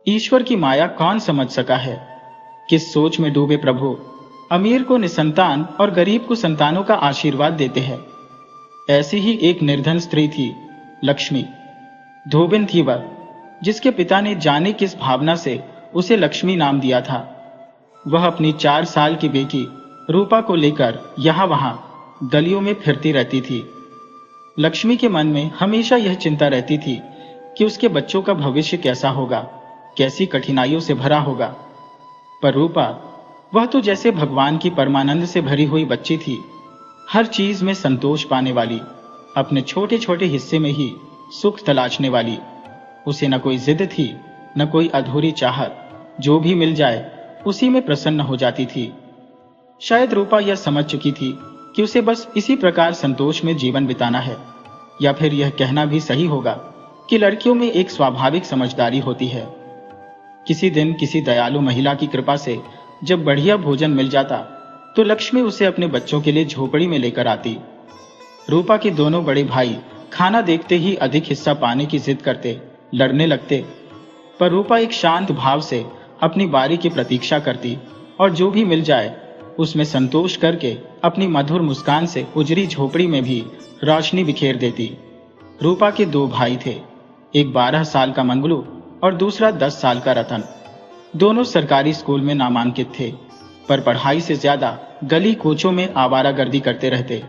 ईश्वर की माया कौन समझ सका है। किस सोच में डूबे प्रभु अमीर को निसंतान और गरीब को संतानों का आशीर्वाद देते हैं। ऐसी ही एक निर्धन स्त्री थी लक्ष्मी। धोबिन थी वह, जिसके पिता ने जाने किस भावना से उसे लक्ष्मी नाम दिया था। वह अपनी 4 साल की बेटी रूपा को लेकर यहां वहां गलियों में फिरती रहती थी। लक्ष्मी के मन में हमेशा यह चिंता रहती थी कि उसके बच्चों का भविष्य कैसा होगा, कैसी कठिनाइयों से भरा होगा। पर रूपा, वह तो जैसे भगवान की परमानंद से भरी हुई बच्ची थी, हर चीज में संतोष पाने वाली, अपने छोटे छोटे हिस्से में ही सुख तलाशने वाली। उसे न कोई जिद थी, न कोई अधूरी चाहत। जो भी मिल जाए उसी में प्रसन्न हो जाती थी। शायद रूपा यह समझ चुकी थी कि उसे बस इसी प्रकार संतोष में जीवन बिताना है, या फिर यह कहना भी सही होगा कि लड़कियों में एक स्वाभाविक समझदारी होती है। किसी दिन किसी दयालु महिला की कृपा से जब बढ़िया भोजन मिल जाता तो लक्ष्मी उसे अपने बच्चों के लिए झोपड़ी में लेकर आती। रूपा के दोनों बड़े भाई खाना देखते ही अधिक हिस्सा पाने की जिद करते, लड़ने लगते। पर रूपा एक शांत भाव से अपनी बारी की प्रतीक्षा करती और जो भी मिल जाए उसमें संतोष करके अपनी मधुर मुस्कान से उजरी झोपड़ी में भी रोशनी बिखेर देती। रूपा के 2 भाई थे, एक 12 साल का मंगलू और दूसरा 10 साल का रतन। दोनों सरकारी स्कूल में नामांकित थे, पर पढ़ाई से ज्यादा गली कोचों में आवारागर्दी करते रहते।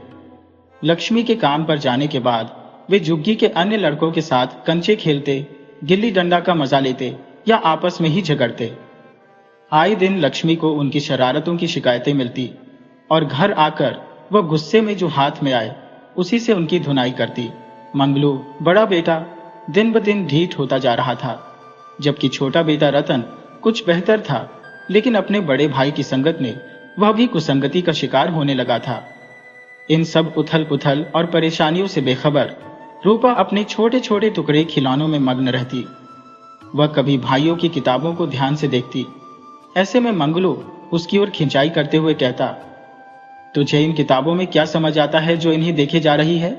लक्ष्मी के काम पर जाने के बाद वे जुग्गी के अन्य लड़कों के साथ कंचे खेलते, गिल्ली डंडा का मजा लेते या आपस में ही झगड़ते। आए दिन लक्ष्मी को उनकी शरारतों की शिकायतें मिलती और घर आकर वह गुस्से में जो हाथ में आए उसी से उनकी धुनाई करती। मंगलू, बड़ा बेटा, दिन ब दिन ढीठ होता जा रहा था, जबकि छोटा बेटा रतन कुछ बेहतर था, लेकिन अपने बड़े भाई की संगत में वह भी कुसंगति का शिकार होने लगा था। इन सब उथल पुथल और परेशानियों से बेखबर रूपा अपने छोटे छोटे टुकड़े खिलौनों में मग्न रहती। वह कभी भाइयों की किताबों को ध्यान से देखती। ऐसे में मंगलू उसकी ओर खिंचाई करते हुए कहता, तुझे इन किताबों में क्या समझ आता है जो इन्हीं देखे जा रही है?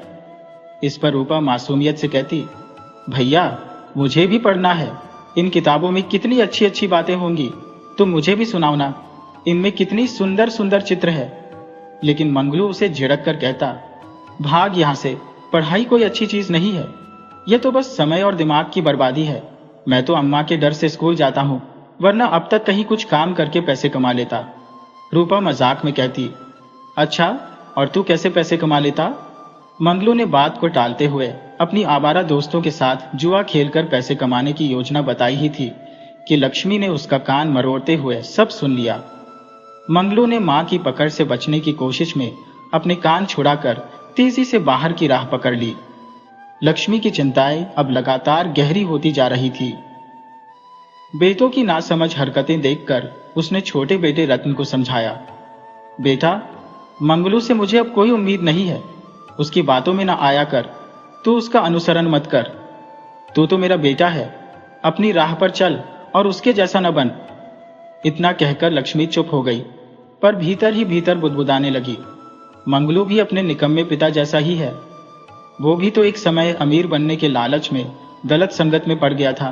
इस पर रूपा मासूमियत से कहती, भैया, मुझे भी पढ़ना है। इन किताबों में कितनी अच्छी अच्छी बातें होंगी, तुम मुझे भी सुनाओ ना। इनमें कितनी सुंदर सुंदर चित्र है। लेकिन मंगलू उसे झिड़क कर कहता, भाग यहां से, पढ़ाई कोई अच्छी चीज नहीं है। यह तो बस समय और दिमाग की बर्बादी है। मैं तो अम्मा के डर से स्कूल जाता हूं, वरना अब तक कहीं कुछ काम करके पैसे कमा लेता। रूपा मजाक में कहती, अच्छा, और तू कैसे पैसे कमा लेता? मंगलू ने बात को टालते हुए अपनी आवारा दोस्तों के साथ जुआ खेलकर पैसे कमाने की योजना बताई ही थी कि लक्ष्मी ने उसका कान मरोड़ते हुए सब सुन लिया। मंगलू ने मां की पकड़ से बचने की कोशिश में अपने कान छुड़ाकर तेजी से बाहर की राह पकड़ ली। लक्ष्मी की चिंताएं अब लगातार गहरी होती जा रही थी। बेटों की नासमझ हरकतें देखकर उसने छोटे बेटे रत्न को समझाया, बेटा, मंगलू से मुझे अब कोई उम्मीद नहीं है। उसकी बातों में ना आया कर, तू उसका अनुसरण मत कर। तू तो मेरा बेटा है, अपनी राह पर चल और उसके जैसा न बन। इतना कहकर लक्ष्मी चुप हो गई, पर भीतर ही भीतर बुदबुदाने लगी, मंगलू भी अपने निकम्मे पिता जैसा ही है। वो भी तो एक समय अमीर बनने के लालच में गलत संगत में पड़ गया था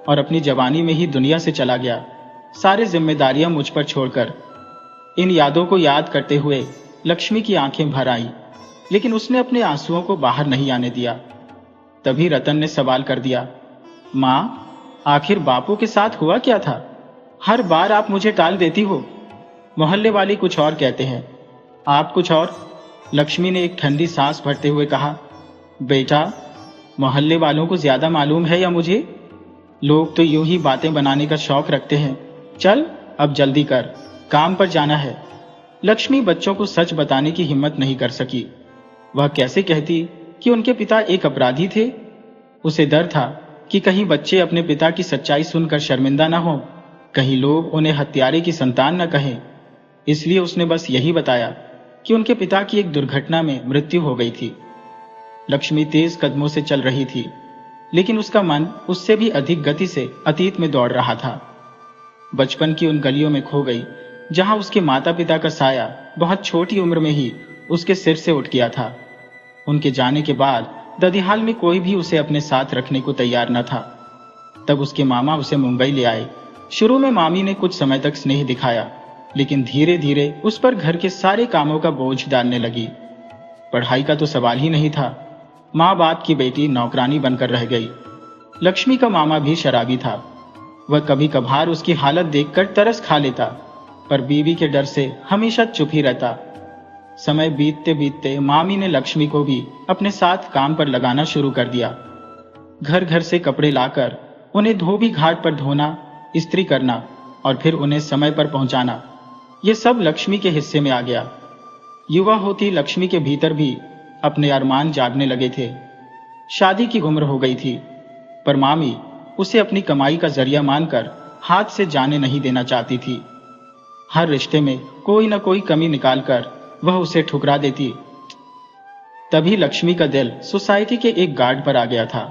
और अपनी जवानी में ही दुनिया से चला गया, सारी जिम्मेदारियां मुझ पर छोड़कर। इन यादों को याद करते हुए लक्ष्मी की आंखें भर आई, लेकिन उसने अपने आंसुओं को बाहर नहीं आने दिया। तभी रतन ने सवाल कर दिया, मां, आखिर बापू के साथ हुआ क्या था? हर बार आप मुझे टाल देती हो। मोहल्ले वाले कुछ और कहते हैं, आप कुछ और। लक्ष्मी ने एक ठंडी सांस भरते हुए कहा, बेटा, मोहल्ले वालों को ज्यादा मालूम है या मुझे? लोग तो यूं ही बातें बनाने का शौक रखते हैं। चल, अब जल्दी कर, काम पर जाना है। लक्ष्मी बच्चों को सच बताने की हिम्मत नहीं कर सकी। वह कैसे कहती कि उनके पिता एक अपराधी थे? उसे डर था कि कहीं बच्चे अपने पिता की सच्चाई सुनकर शर्मिंदा न हो, कहीं लोग उन्हें हत्यारे की संतान न कहें। इसलिए उसने बस यही बताया कि उनके पिता की एक दुर्घटना में मृत्यु हो गई थी। लक्ष्मी तेज कदमों से चल रही थी, लेकिन उसका मन उससे भी अधिक गति से अतीत में दौड़ रहा था। बचपन की उन गलियों में खो गई जहां उसके माता पिता का साया बहुत छोटी उम्र में ही उसके सिर से उठ गया था। उनके जाने के बाद ददिहाल में कोई भी उसे अपने साथ रखने को तैयार न था। तब उसके मामा उसे मुंबई ले आए। शुरू में मामी ने कुछ समय तक स्नेह दिखाया, लेकिन धीरे धीरे उस पर घर के सारे कामों का बोझ डालने लगी। पढ़ाई का तो सवाल ही नहीं था। माँ बाप की बेटी नौकरानी बनकर रह गई। लक्ष्मी का मामा भी शराबी था। वह कभी कभार उसकी हालत देखकर तरस खा लेता, पर बीवी के डर से हमेशा चुप ही रहता। समय बीतते बीतते मामी ने लक्ष्मी को भी अपने साथ काम पर लगाना शुरू कर दिया। घर घर से कपड़े लाकर उन्हें धोबी घाट पर धोना, इस्त्री करना और फिर उन्हें समय पर पहुंचाना, ये सब लक्ष्मी के हिस्से में आ गया। युवा होती लक्ष्मी के भीतर भी अपने अरमान जागने लगे थे। शादी की उम्र हो गई थी, पर मामी उसे अपनी कमाई का जरिया मानकर हाथ से जाने नहीं देना चाहती थी। हर रिश्ते में कोई न कोई कमी निकालकर वह उसे ठुकरा देती। तभी लक्ष्मी का दिल सोसाइटी के एक गार्ड पर आ गया था।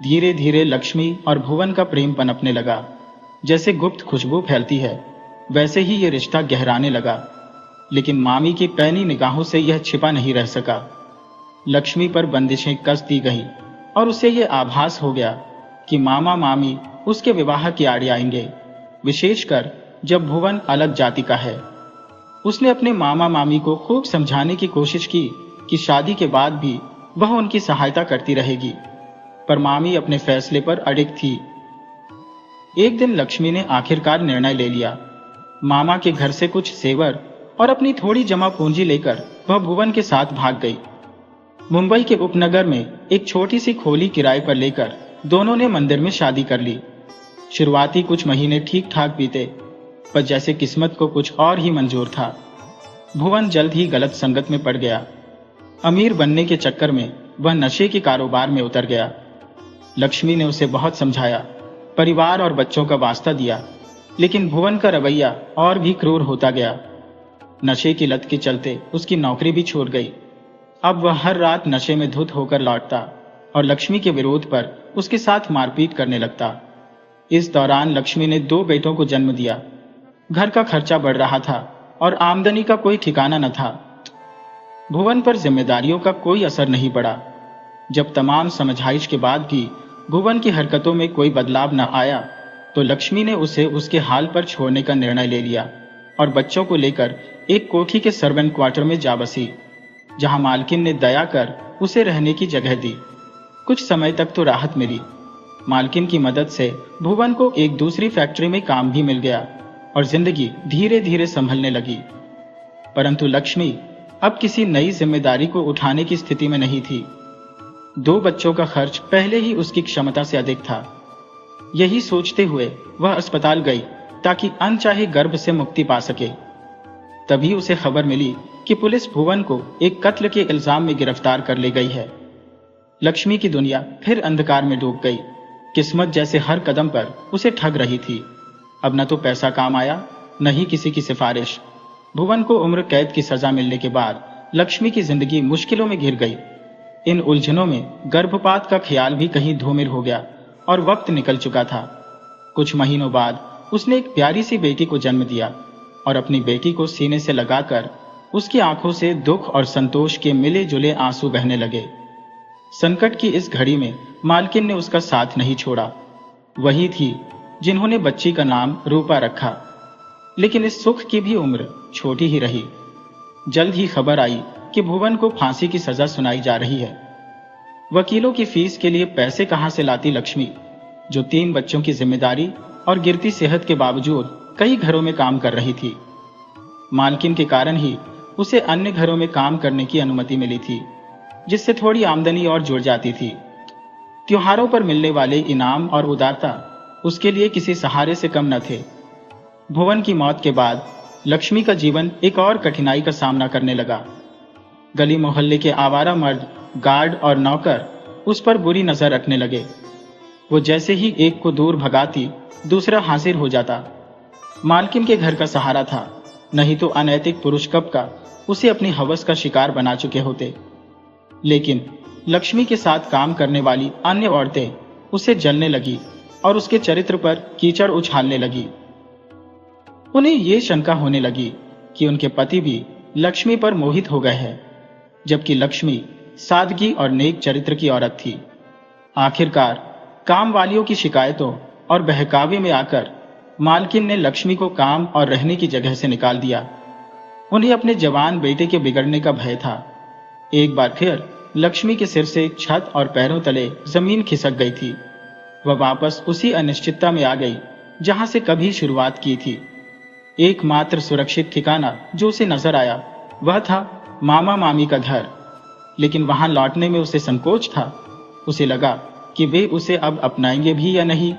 धीरे धीरे लक्ष्मी और भुवन का प्रेम पनपने लगा। जैसे गुप्त खुशबू फैलती है, वैसे ही ये रिश्ता गहराने लगा। लेकिन मामी की पैनी निगाहों से यह छिपा नहीं रह सका। लक्ष्मी पर बंदिशें कस दी गई और उसे यह आभास हो गया कि मामा मामी उसके विवाह की आड़े आएंगे, विशेषकर जब भुवन अलग जाति का है। उसने अपने मामा मामी को खूब समझाने की कोशिश की कि शादी के बाद भी वह उनकी सहायता करती रहेगी, पर मामी अपने फैसले पर अडिग थी। एक दिन लक्ष्मी ने आखिरकार निर्णय ले लिया। मामा के घर से कुछ सेवर और अपनी थोड़ी जमा पूंजी लेकर वह भुवन के साथ भाग गई। मुंबई के उपनगर में एक छोटी सी खोली किराए पर लेकर दोनों ने मंदिर में शादी कर ली। शुरुआती कुछ महीने ठीक ठाक बीते, पर जैसे किस्मत को कुछ और ही मंजूर था। भुवन जल्द ही गलत संगत में पड़ गया। अमीर बनने के चक्कर में वह नशे के कारोबार में उतर गया। लक्ष्मी ने उसे बहुत समझाया, परिवार और बच्चों का वास्ता दिया, लेकिन भुवन का रवैया और भी क्रूर होता गया। नशे की लत के चलते उसकी नौकरी भी छूट गई। अब वह हर रात नशे में धुत होकर लौटता और लक्ष्मी के विरोध पर उसके साथ मारपीट करने लगता। इस दौरान लक्ष्मी ने 2 बेटों को जन्म दिया। घर का खर्चा बढ़ रहा था और आमदनी का कोई ठिकाना न था। भुवन पर जिम्मेदारियों का कोई असर नहीं पड़ा। जब तमाम समझाइश के बाद भी भुवन की हरकतों में कोई बदलाव न आया, तो लक्ष्मी ने उसे उसके हाल पर छोड़ने का निर्णय ले लिया और बच्चों को लेकर एक कोठी के सर्वेंट क्वार्टर में जा बसी, जहां मालकिन ने दया कर उसे रहने की जगह दी। कुछ समय तक तो राहत मिली। मालकिन की मदद से भुवन को एक दूसरी फैक्ट्री में काम भी मिल गया और जिंदगी धीरे धीरे संभलने लगी। परंतु लक्ष्मी अब किसी नई जिम्मेदारी को उठाने की स्थिति में नहीं थी। 2 बच्चों का खर्च पहले ही उसकी क्षमता से अधिक था। यही सोचते हुए वह अस्पताल गई ताकि अनचाहे गर्भ से मुक्ति पा सके। तभी उसे खबर मिली कि पुलिस भुवन को एक कत्ल के इल्जाम में गिरफ्तार कर ले गई है। लक्ष्मी की दुनिया फिर अंधकार में डूब गई। किस्मत जैसे हर कदम पर उसे ठग रही थी। अब न तो पैसा काम आया, न ही किसी की सिफारिश। भुवन को उम्र कैद की सजा मिलने के बाद लक्ष्मी की जिंदगी मुश्किलों में घिर गई। इन उलझनों में गर्भपात का ख्याल भी कहीं धूमिल हो गया और वक्त निकल चुका था। कुछ महीनों बाद उसने एक प्यारी सी बेटी को जन्म दिया और अपनी बेटी को सीने से लगाकर उसकी आंखों से दुख और संतोष के मिले जुले आंसू बहने लगे। संकट की इस घड़ी में मालकिन ने उसका साथ नहीं छोड़ा। वही थी जिन्होंने बच्ची का नाम रूपा रखा। लेकिन इस सुख की भी उम्र छोटी ही रही। जल्द ही खबर आई कि भुवन को फांसी की सजा सुनाई जा रही है। वकीलों की फीस के लिए पैसे कहां से लाती लक्ष्मी, जो 3 बच्चों की जिम्मेदारी और गिरती सेहत के बावजूद कई घरों में काम कर रही थी। मालकिन के कारण ही उसे अन्य घरों में काम करने की अनुमति मिली थी, जिससे थोड़ी आमदनी और जुड़ जाती थी। त्योहारों पर मिलने वाले इनाम और उदारता उसके लिए किसी सहारे से कम न थे। भुवन की मौत के बाद लक्ष्मी का जीवन एक और कठिनाई का सामना करने लगा। गली मोहल्ले के आवारा मर्द, गार्ड और नौकर उस पर बुरी नजर रखने लगे। वो जैसे ही एक को दूर भगाती, दूसरा हाजिर हो जाता। मालकिन के घर का सहारा था, नहीं तो अनैतिक पुरुष कब का उसे अपनी हवस का शिकार बना चुके होते। लेकिन लक्ष्मी के साथ काम करने वाली अन्य औरतें उसे जलने लगी और उसके चरित्र पर कीचड़ उछालने लगी। उन्हें ये शंका होने लगी कि उनके पति भी लक्ष्मी पर मोहित हो गए हैं, जबकि लक्ष्मी सादगी और नेक चरित्र की औरत थी। आखिरकार काम वालियों की शिकायतों और बहकावे में आकर मालकिन ने लक्ष्मी को काम और रहने की जगह से निकाल दिया। उन्हें अपने जवान बेटे के बिगड़ने का भय था। एक बार फिर लक्ष्मी के सिर से छत और पैरों तले जमीन खिसक गई थी। वह वापस उसी अनिश्चितता में आ गई जहां से कभी शुरुआत की थी। एकमात्र सुरक्षित ठिकाना जो उसे नजर आया वह था मामा मामी का घर, लेकिन वहां लौटने में उसे संकोच था। उसे लगा कि वे उसे अब अपनाएंगे भी या नहीं।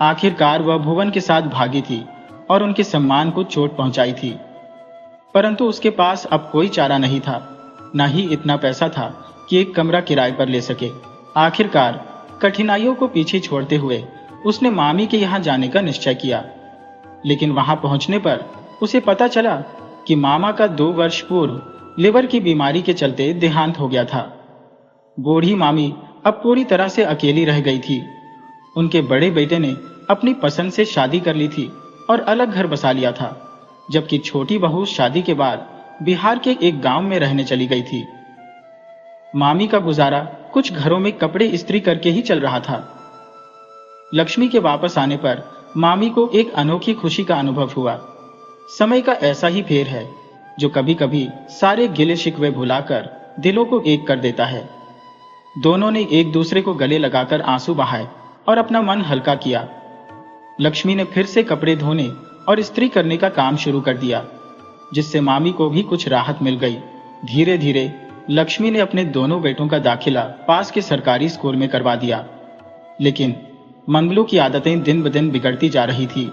आखिरकार वह भुवन के साथ भागी थी और उनके सम्मान को चोट पहुंचाई थी, परंतु उसके पास अब कोई चारा नहीं था, न ही इतना पैसा था कि एक कमरा किराए पर ले सके। आखिरकार कठिनाइयों को पीछे छोड़ते हुए उसने मामी के यहां जाने का निश्चय किया, लेकिन वहां पहुंचने पर उसे पता चला कि मामा का 2 वर्ष पूर्व लिवर की बीमारी के चलते देहांत हो गया था। बूढ़ी मामी अब पूरी तरह से अकेली रह गई थी। उनके बड़े बेटे ने अपनी पसंद से शादी कर ली थी और अलग घर बसा लिया था, जबकि छोटी बहू शादी के बाद बिहार के एक गांव में रहने चली गई थी। मामी का गुजारा कुछ घरों में कपड़े इस्त्री करके ही चल रहा था। लक्ष्मी के वापस आने पर मामी को एक अनोखी खुशी का अनुभव हुआ। समय का ऐसा ही फेर है जो कभी कभी सारे गिले शिकवे भुलाकर दिलों को एक कर देता है। दोनों ने एक दूसरे को गले लगाकर आंसू बहाए और अपना मन हल्का किया। लक्ष्मी ने फिर से कपड़े धोने और इस्त्री करने का काम शुरू कर दिया, जिससे मामी को भी कुछ राहत मिल गई। धीरे धीरे लक्ष्मी ने अपने दोनों बेटों का दाखिला पास के सरकारी स्कूल में करवा दिया, लेकिन मंगलू की आदतें दिन ब दिन बिगड़ती जा रही थी।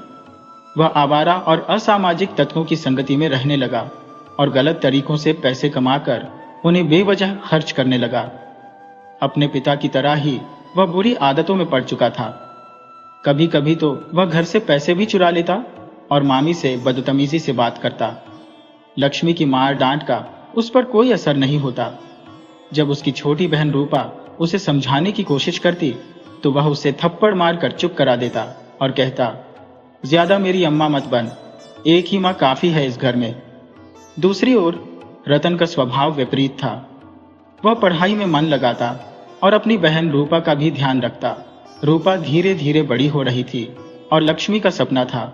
वह आवारा और असामाजिक तत्वों की संगति में रहने लगा और गलत तरीकों से पैसे कमाकर उन्हें बेवजह खर्च करने लगा। अपने पिता की तरह ही वह बुरी आदतों में पड़ चुका था। कभी कभी तो वह घर से पैसे भी चुरा लेता और मामी से बदतमीजी से बात करता। लक्ष्मी की मार डांट का उस पर कोई असर नहीं होता। जब उसकी छोटी बहन रूपा उसे समझाने की कोशिश करती तो वह उसे थप्पड़ मारकर चुप करा देता और कहता, ज्यादा मेरी अम्मा मत बन, एक ही माँ काफी है इस घर में। दूसरी ओर रतन का स्वभाव विपरीत था। वह पढ़ाई में मन लगाता और अपनी बहन रूपा का भी ध्यान रखता। रूपा धीरे धीरे बड़ी हो रही थी और लक्ष्मी का सपना था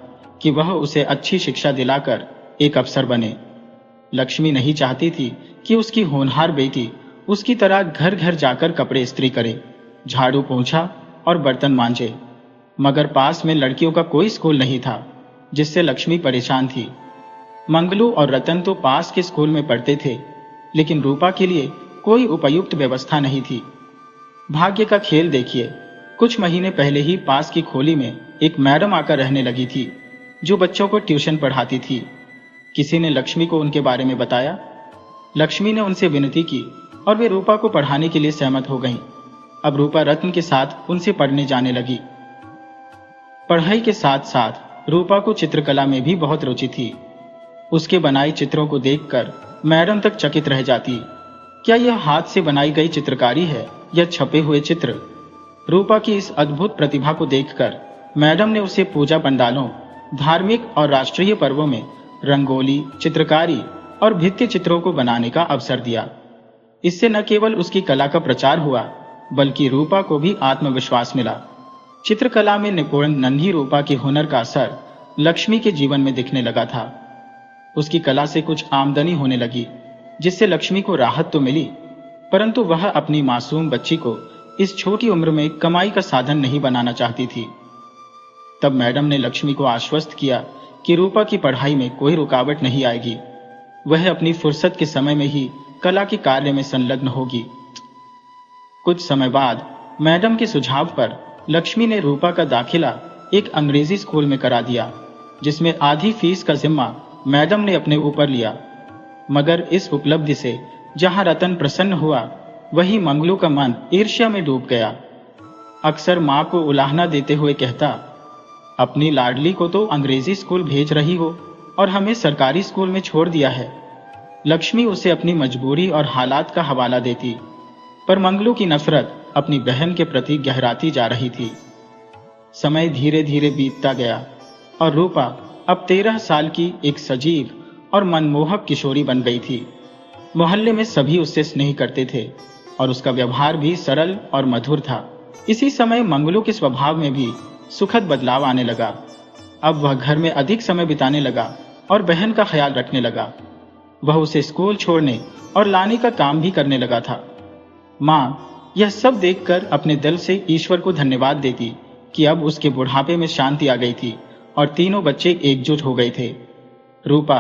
कि वह उसे अच्छी शिक्षा दिलाकर एक अफसर बने। लक्ष्मी नहीं चाहती थी कि उसकी होनहार बेटी उसकी तरह घर घर जाकर कपड़े इस्त्री करे, झाड़ू पोंछा और बर्तन मांजे, मगर पास में लड़कियों का कोई स्कूल नहीं था, जिससे लक्ष्मी परेशान थी। मंगलू और रतन तो पास के स्कूल में पढ़ते थे, लेकिन रूपा के लिए कोई उपयुक्त व्यवस्था नहीं थी। भाग्य का खेल देखिए, कुछ महीने पहले ही पास की खोली में एक मैडम आकर रहने लगी थी जो बच्चों को ट्यूशन पढ़ाती थी। किसी ने लक्ष्मी को उनके बारे में बताया। लक्ष्मी ने उनसे विनती की और वे रूपा को पढ़ाने के लिए सहमत हो गईं। अब रूपा रत्न के साथ उनसे पढ़ने जाने लगी। पढ़ाई के साथ साथ रूपा को चित्रकला में भी बहुत रुचि थी। उसके बनाए चित्रों को देखकर मैडम तक चकित रह जाती। क्या यह हाथ से बनाई गई चित्रकारी है या छपे हुए चित्र? रूपा की इस अद्भुत प्रतिभा को देखकर मैडम ने उसे पूजा पंडालों, धार्मिक और राष्ट्रीय पर्वों में रंगोली, चित्रकारी और भित्ति चित्रों को बनाने का अवसर दिया। इससे न केवल उसकी कला का प्रचार हुआ, बल्कि रूपा को भी आत्मविश्वास मिला। चित्रकला में निपुण नन्ही रूपा के हुनर का असर लक्ष्मी के जीवन में दिखने लगा था। उसकी कला से कुछ आमदनी होने लगी, जिससे लक्ष्मी को राहत तो मिली, परंतु वह अपनी मासूम बच्ची को इस छोटी उम्र में कमाई का साधन नहीं बनाना चाहती थी। तब मैडम ने लक्ष्मी को आश्वस्त किया कि रूपा की पढ़ाई में कोई रुकावट नहीं आएगी। वह अपनी फुर्सत के समय में ही कला के कार्य में संलग्न होगी। कुछ समय बाद मैडम के सुझाव पर लक्ष्मी ने रूपा का दाखिला एक अंग्रेजी स्कूल में करा दिया, जिसमें आधी फीस का जिम्मा मैडम ने अपने ऊपर लिया। मगर इस उपलब्धि से जहां रतन प्रसन्न हुआ, वहीं मंगलू का मन ईर्ष्या में डूब गया। अक्सर मां को उलाहना देते हुए कहता, अपनी लाडली को तो अंग्रेजी स्कूल भेज रही हो और हमें सरकारी स्कूल में छोड़ दिया है। लक्ष्मी उसे अपनी मजबूरी और हालात का हवाला देती, पर मंगलू की नफरत अपनी बहन के प्रति गहराती जा रही थी। समय धीरे धीरे बीतता गया और रूपा अब 13 साल की एक सजीव और मनमोहक किशोरी बन गई थी। मोहल्ले में सभी उससे स्नेह करते थे और उसका व्यवहार भी सरल और मधुर था। इसी समय मंगलू के स्वभाव में भी सुखद बदलाव आने लगा। अब वह घर में अधिक समय बिताने लगा और बहन का ख्याल रखने लगा। वह उसे स्कूल छोड़ने और लाने का काम भी करने लगा था। माँ यह सब देखकर अपने दिल से ईश्वर को धन्यवाद देती कि अब उसके बुढ़ापे में शांति आ गई थी और तीनों बच्चे एकजुट हो गए थे। रूपा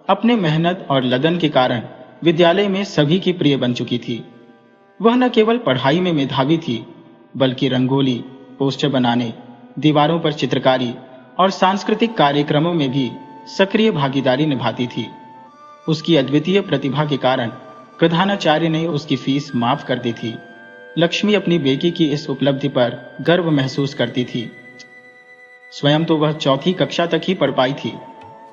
अपने मेहनत और लगन के कारण विद्यालय में सभी की प्रिय बन चुकी थी। वह न केवल पढ़ाई में मेधावी थी, बल्कि रंगोली, पोस्टर बनाने, दीवारों पर चित्रकारी और सांस्कृतिक कार्यक्रमों में भी सक्रिय भागीदारी निभाती थी। उसकी अद्वितीय प्रतिभा के कारण प्रधानाचार्य ने उसकी फीस माफ कर दी थी। लक्ष्मी अपनी बेटी की इस उपलब्धि पर गर्व महसूस करती थी। स्वयं तो वह चौथी कक्षा तक ही पढ़ पाई थी,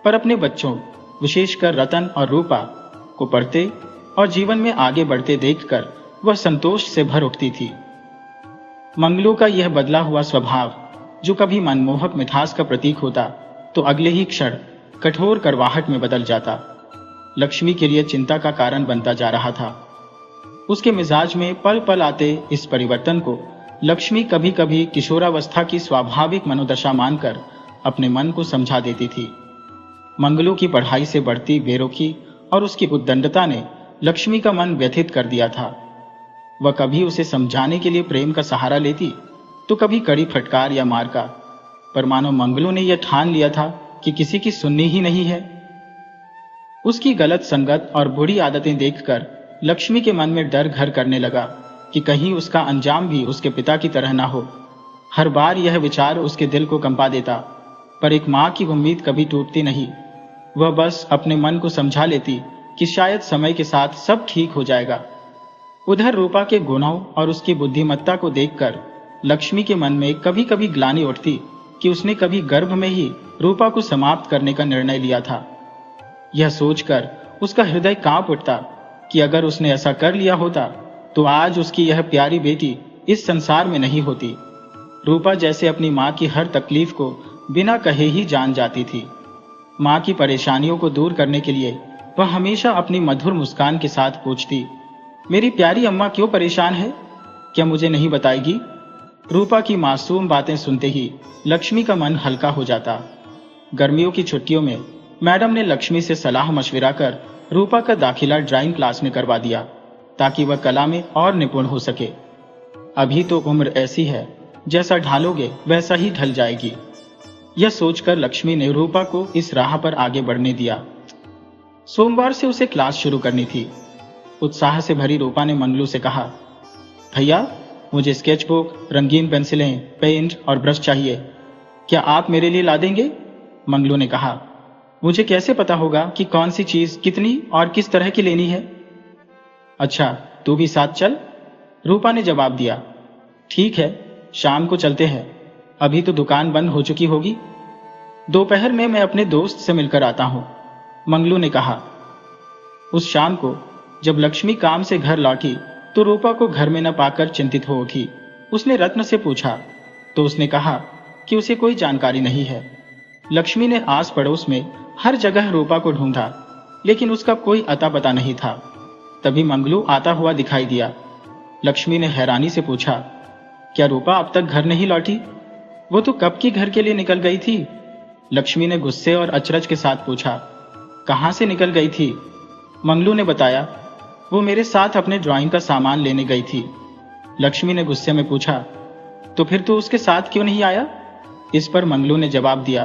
पर अपने बच्चों, विशेषकर रतन और रूपा को पढ़ते और जीवन में आगे बढ़ते देखकर वह संतोष से भर उठती थी। मंगलू का यह बदला हुआ स्वभाव, जो कभी मनमोहक मिठास का प्रतीक होता, तो अगले ही क्षण कठोर करवाहट में बदल जाता। लक्ष्मी के लिए चिंता का कारण बनता जा रहा था। उसके मिजाज में पल पल आते इस परिवर्तन को लक्ष्मी कभी कभी किशोरावस्था की स्वाभाविक मनोदशा मानकर अपने मन को समझा देती थी। मंगलू की पढ़ाई से बढ़ती बेरुखी और उसकी उद्दंडता ने लक्ष्मी का मन व्यथित कर दिया था। वह कभी उसे समझाने के लिए प्रेम का सहारा लेती, तो कभी कड़ी फटकार या मार का, पर मानो मंगलू ने यह ठान लिया था कि किसी की सुननी ही नहीं है। उसकी गलत संगत और बुरी आदतें देखकर लक्ष्मी के मन में डर घर करने लगा कि कहीं उसका अंजाम भी उसके पिता की तरह ना हो। हर बार यह विचार उसके दिल को कंपा देता, पर एक माँ की उम्मीद कभी टूटती नहीं। वह बस अपने मन को समझा लेती कि शायद समय के साथ सब ठीक हो जाएगा। उधर रूपा के गुणों और उसकी बुद्धिमत्ता को देखकर लक्ष्मी के मन में कभी कभी ग्लानि उठती कि उसने कभी गर्भ में ही रूपा को समाप्त करने का निर्णय लिया था। यह सोचकर उसका हृदय कांप उठता कि अगर उसने ऐसा कर लिया होता तो आज उसकी यह प्यारी बेटी इस संसार में नहीं होती। रूपा जैसे अपनी माँ की हर तकलीफ को बिना कहे ही जान जाती थी। माँ की परेशानियों को दूर करने के लिए वह हमेशा अपनी मधुर मुस्कान के साथ पूछती, मेरी प्यारी अम्मा क्यों परेशान है? क्या मुझे नहीं बताएगी? रूपा की मासूम बातें सुनते ही लक्ष्मी का मन हल्का हो जाता। गर्मियों की छुट्टियों में मैडम ने लक्ष्मी से सलाह मशविरा कर रूपा का दाखिला ड्राइंग क्लास में करवा दिया, ताकि वह कला में और निपुण हो सके। अभी तो उम्र ऐसी है, जैसा ढालोगे वैसा ही ढल जाएगी। यह सोचकर लक्ष्मी ने रूपा को इस राह पर आगे बढ़ने दिया। सोमवार से उसे क्लास शुरू करनी थी। उत्साह से भरी रूपा ने मंगलू से कहा, भैया मुझे स्केचबुक, रंगीन पेंसिलें, पेंट और ब्रश चाहिए, क्या आप मेरे लिए ला देंगे? मंगलू ने कहा, मुझे कैसे पता होगा कि कौन सी चीज कितनी और किस तरह की लेनी है? अच्छा तू भी साथ चल, रूपा ने जवाब दिया। ठीक है, शाम को चलते हैं, अभी तो दुकान बंद हो चुकी होगी। दोपहर में मैं अपने दोस्त से मिलकर आता हूं, मंगलू ने कहा। उस शाम को जब लक्ष्मी काम से घर लौटी तो रूपा को घर में न पाकर चिंतित हो उठी। उसने रत्न से पूछा तो उसने कहा कि उसे कोई जानकारी नहीं है। लक्ष्मी ने आस पड़ोस में हर जगह रूपा को ढूंढा, लेकिन उसका कोई अता पता नहीं था। तभी मंगलू आता हुआ दिखाई दिया। लक्ष्मी ने हैरानी से पूछा, क्या रूपा अब तक घर नहीं लौटी? वो तो कब की घर के लिए निकल गई थी। लक्ष्मी ने गुस्से और अचरज के साथ पूछा, कहां से निकल गई थी? मंगलू ने बताया, वो मेरे साथ अपने ड्राइंग का सामान लेने गई थी। लक्ष्मी ने गुस्से में पूछा, तो फिर तू उसके साथ क्यों नहीं आया? इस पर मंगलू ने जवाब दिया,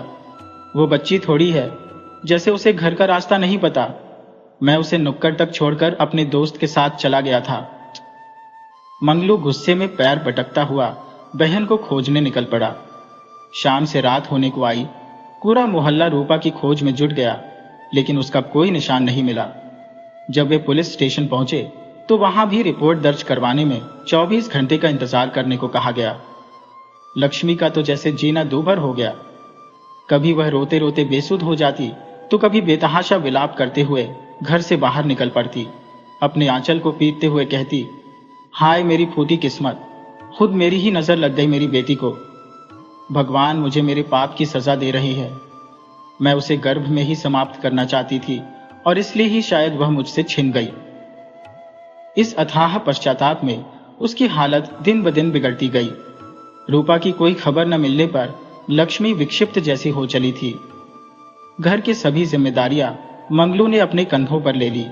वो बच्ची थोड़ी है, जैसे उसे घर का रास्ता नहीं पता। मैं उसे नुक्कड़ तक छोड़कर अपने दोस्त के साथ चला गया था। मंगलू गुस्से में पैर पटकता हुआ बहन को खोजने निकल पड़ा। शाम से रात होने को आई। पूरा मोहल्ला रूपा की खोज में जुट गया, लेकिन उसका कोई निशान नहीं मिला। जब वे पुलिस स्टेशन पहुंचे तो वहां भी रिपोर्ट दर्ज करवाने में 24 घंटे का इंतजार करने को कहा गया। लक्ष्मी का तो जैसे जीना दूभर हो गया। कभी वह रोते रोते बेसुध हो जाती, तो कभी बेतहाशा विलाप करते हुए घर से बाहर निकल पड़ती। अपने आंचल को पीटते हुए कहती, हाय मेरी फूटी किस्मत, खुद मेरी ही नजर लग गई मेरी बेटी को। भगवान मुझे मेरे पाप की सजा दे रही है। मैं उसे गर्भ में ही समाप्त करना चाहती थी और इसलिए ही शायद वह मुझसे छिन गई। इस अथाह पश्चाताप में उसकी हालत दिन ब दिन बिगड़ती गई। रूपा की कोई खबर न मिलने पर लक्ष्मी विक्षिप्त जैसी हो चली थी। घर की सभी जिम्मेदारियां मंगलू ने अपने कंधों पर ले ली।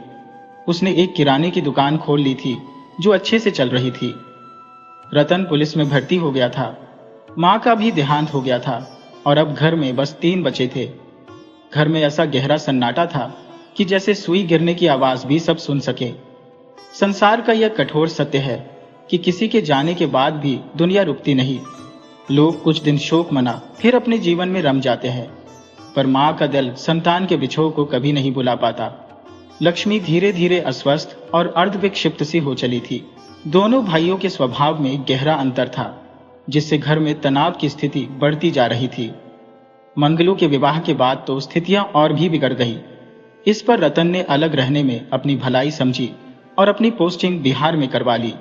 उसने एक किराने की दुकान खोल ली थी जो अच्छे से चल रही थी। रतन पुलिस में भर्ती हो गया था। माँ का भी देहांत हो गया था और अब घर में बस 3 बचे थे। घर में ऐसा गहरा सन्नाटा था कि जैसे सुई गिरने की आवाज भी सब सुन सके। संसार का यह कठोर सत्य है कि किसी के जाने के बाद भी दुनिया रुकती नहीं। लोग कुछ दिन शोक मना फिर अपने जीवन में रम जाते हैं, पर माँ का दिल संतान के बिछोह को कभी नहीं भुला पाता। लक्ष्मी धीरे धीरे अस्वस्थ और अर्धविक्षिप्त सी हो चली थी। दोनों भाइयों के स्वभाव में गहरा अंतर था, जिससे घर में तनाव की स्थिति बढ़ती जा रही थी। मंगलू के विवाह के बाद तो स्थितियां और भी बिगड़ गई। इस पर रतन ने अलग रहने में अपनी भलाई समझी और अपनी पोस्टिंग बिहार में करवा ली।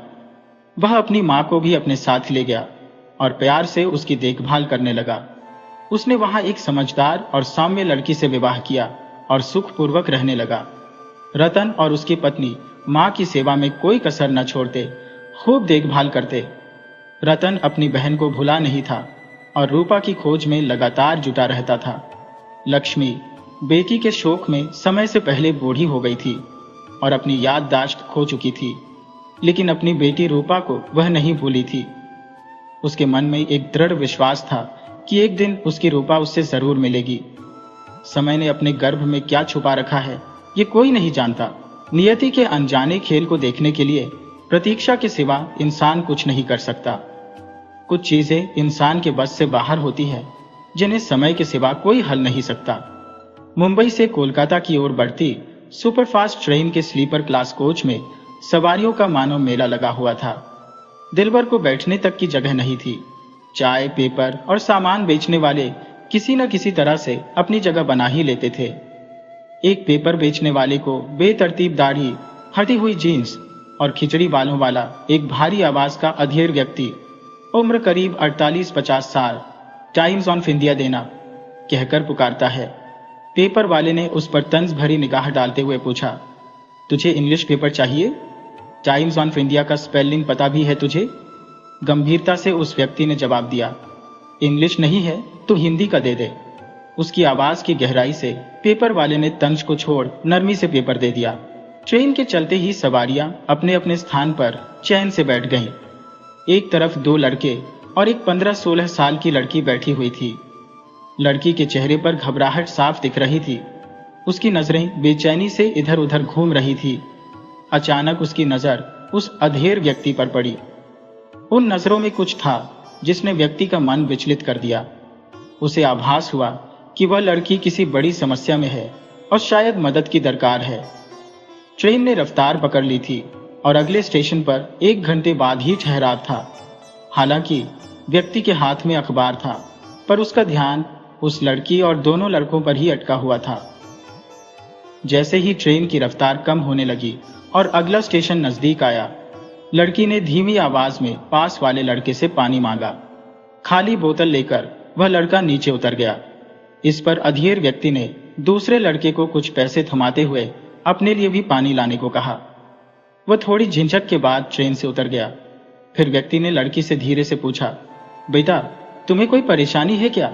वह अपनी माँ को भी अपने साथ ले गया और प्यार से उसकी देखभाल करने लगा। उसने वहां एक समझदार और सौम्य लड़की से विवाह किया और सुखपूर्वक रहने लगा। रतन और उसकी पत्नी माँ की सेवा में कोई कसर न छोड़ते, खूब देखभाल करते। रतन अपनी बहन को भुला नहीं था और रूपा की खोज में लगातार जुटा रहता था। लक्ष्मी बेटी के शोक में समय से पहले बूढ़ी हो गई थी और अपनी याददाश्त खो चुकी थी, लेकिन अपनी बेटी रूपा को वह नहीं भूली थी। उसके मन में एक दृढ़ विश्वास था कि एक दिन उसकी रूपा उससे जरूर मिलेगी। समय ने अपने गर्भ में क्या छुपा रखा है ये कोई नहीं जानता। नियति के अनजाने खेल को देखने के लिए प्रतीक्षा के सिवा इंसान कुछ नहीं कर सकता। कुछ चीजें इंसान के बस से बाहर होती है, जिन्हें समय के सिवा कोई हल नहीं सकता। मुंबई से कोलकाता की ओर बढ़ती सुपरफास्ट ट्रेन के स्लीपर क्लास कोच में सवारियों का मानो मेला लगा हुआ था। दिलबर को बैठने तक की जगह नहीं थी। चाय, पेपर और सामान बेचने वाले किसी न किसी तरह से अपनी जगह बना ही लेते थे। एक पेपर बेचने वाले को बेतरतीब दाढ़ी, हटी हुई जीन्स और खिचड़ी बालों वाला एक भारी आवाज का अधेड़ व्यक्ति, उम्र करीब 48-50 साल, टाइम्स ऑफ इंडिया देना कहकर पुकारता है। पेपर वाले ने उस पर तंज भरी निगाह डालते हुए पूछा, तुझे इंग्लिश पेपर चाहिए? टाइम्स ऑफ इंडिया का स्पेलिंग पता भी है तुझे? गंभीरता से उस व्यक्ति ने जवाब दिया, इंग्लिश नहीं है तो हिंदी का दे दे। उसकी आवाज की गहराई से पेपर वाले ने तंज को छोड़ नरमी से पेपर दे दिया। ट्रेन के चलते ही सवारियां अपने अपने स्थान पर चैन से बैठ गईं। एक तरफ 2 लड़के और एक 15-16 साल की लड़की बैठी हुई थी। लड़की के चेहरे पर घबराहट साफ दिख रही थी। उसकी नजरें बेचैनी से इधर उधर घूम रही थी। अचानक उसकी नजर उस अधेड़ व्यक्ति पर पड़ी। उन नजरों में कुछ था जिसने व्यक्ति का मन विचलित कर दिया। उसे आभास हुआ कि वह लड़की किसी बड़ी समस्या में है और शायद मदद की दरकार है। ट्रेन ने रफ्तार पकड़ ली थी और अगले स्टेशन पर 1 घंटे बाद ही ठहराव था। हालांकि व्यक्ति के हाथ में अखबार था, पर उसका ध्यान उस लड़की और दोनों लड़कों पर ही अटका हुआ था। जैसे ही ट्रेन की रफ्तार कम होने लगी और अगला स्टेशन नजदीक आया, लड़की ने धीमी आवाज में पास वाले लड़के से पानी मांगा। खाली बोतल लेकर वह लड़का नीचे उतर गया। इस पर अधेड़ व्यक्ति ने दूसरे लड़के को कुछ पैसे थमाते हुए अपने लिए भी पानी लाने को कहा। वह थोड़ी झिझक के बाद ट्रेन से उतर गया। फिर व्यक्ति ने लड़की से धीरे से पूछा, बेटा तुम्हें कोई परेशानी है क्या?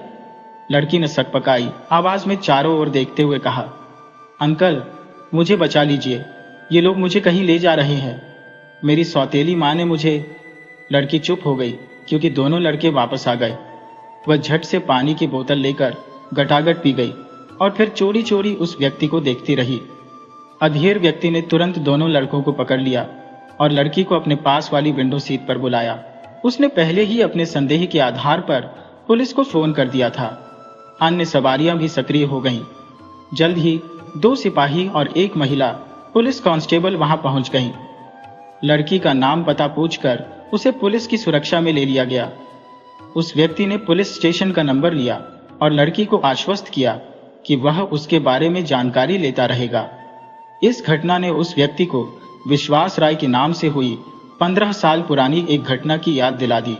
लड़की ने सकपकाई आवाज में चारों ओर देखते हुए कहा, अंकल मुझे बचा लीजिए, ये लोग मुझे कहीं ले जा रहे हैं। मेरी सौतेली माँ ने मुझे। लड़की चुप हो गई क्योंकि दोनों लड़के वापस आ गए। वह झट से पानी की बोतल लेकर गटागट पी गई और फिर चोरी चोरी उस व्यक्ति को देखती रही। अधेड़ व्यक्ति ने तुरंत दोनों लड़कों को पकड़ लिया और लड़की को अपने पास वाली विंडो सीट पर बुलाया। उसने पहले ही अपने संदेह के आधार पर पुलिस को फोन कर दिया था। अन्य सवारियां भी सक्रिय हो गईं। जल्द ही 2 सिपाही और 1 महिला पुलिस कांस्टेबल वहां पहुंच गईं। लड़की का नाम पता पूछकर उसे पुलिस की सुरक्षा में ले लिया गया। उस व्यक्ति ने पुलिस स्टेशन का नंबर लिया और लड़की को आश्वस्त किया कि वह उसके बारे में जानकारी लेता रहेगा। इस घटना ने उस व्यक्ति को विश्वास राय के नाम से हुई 15 साल पुरानी एक घटना की याद दिला दी।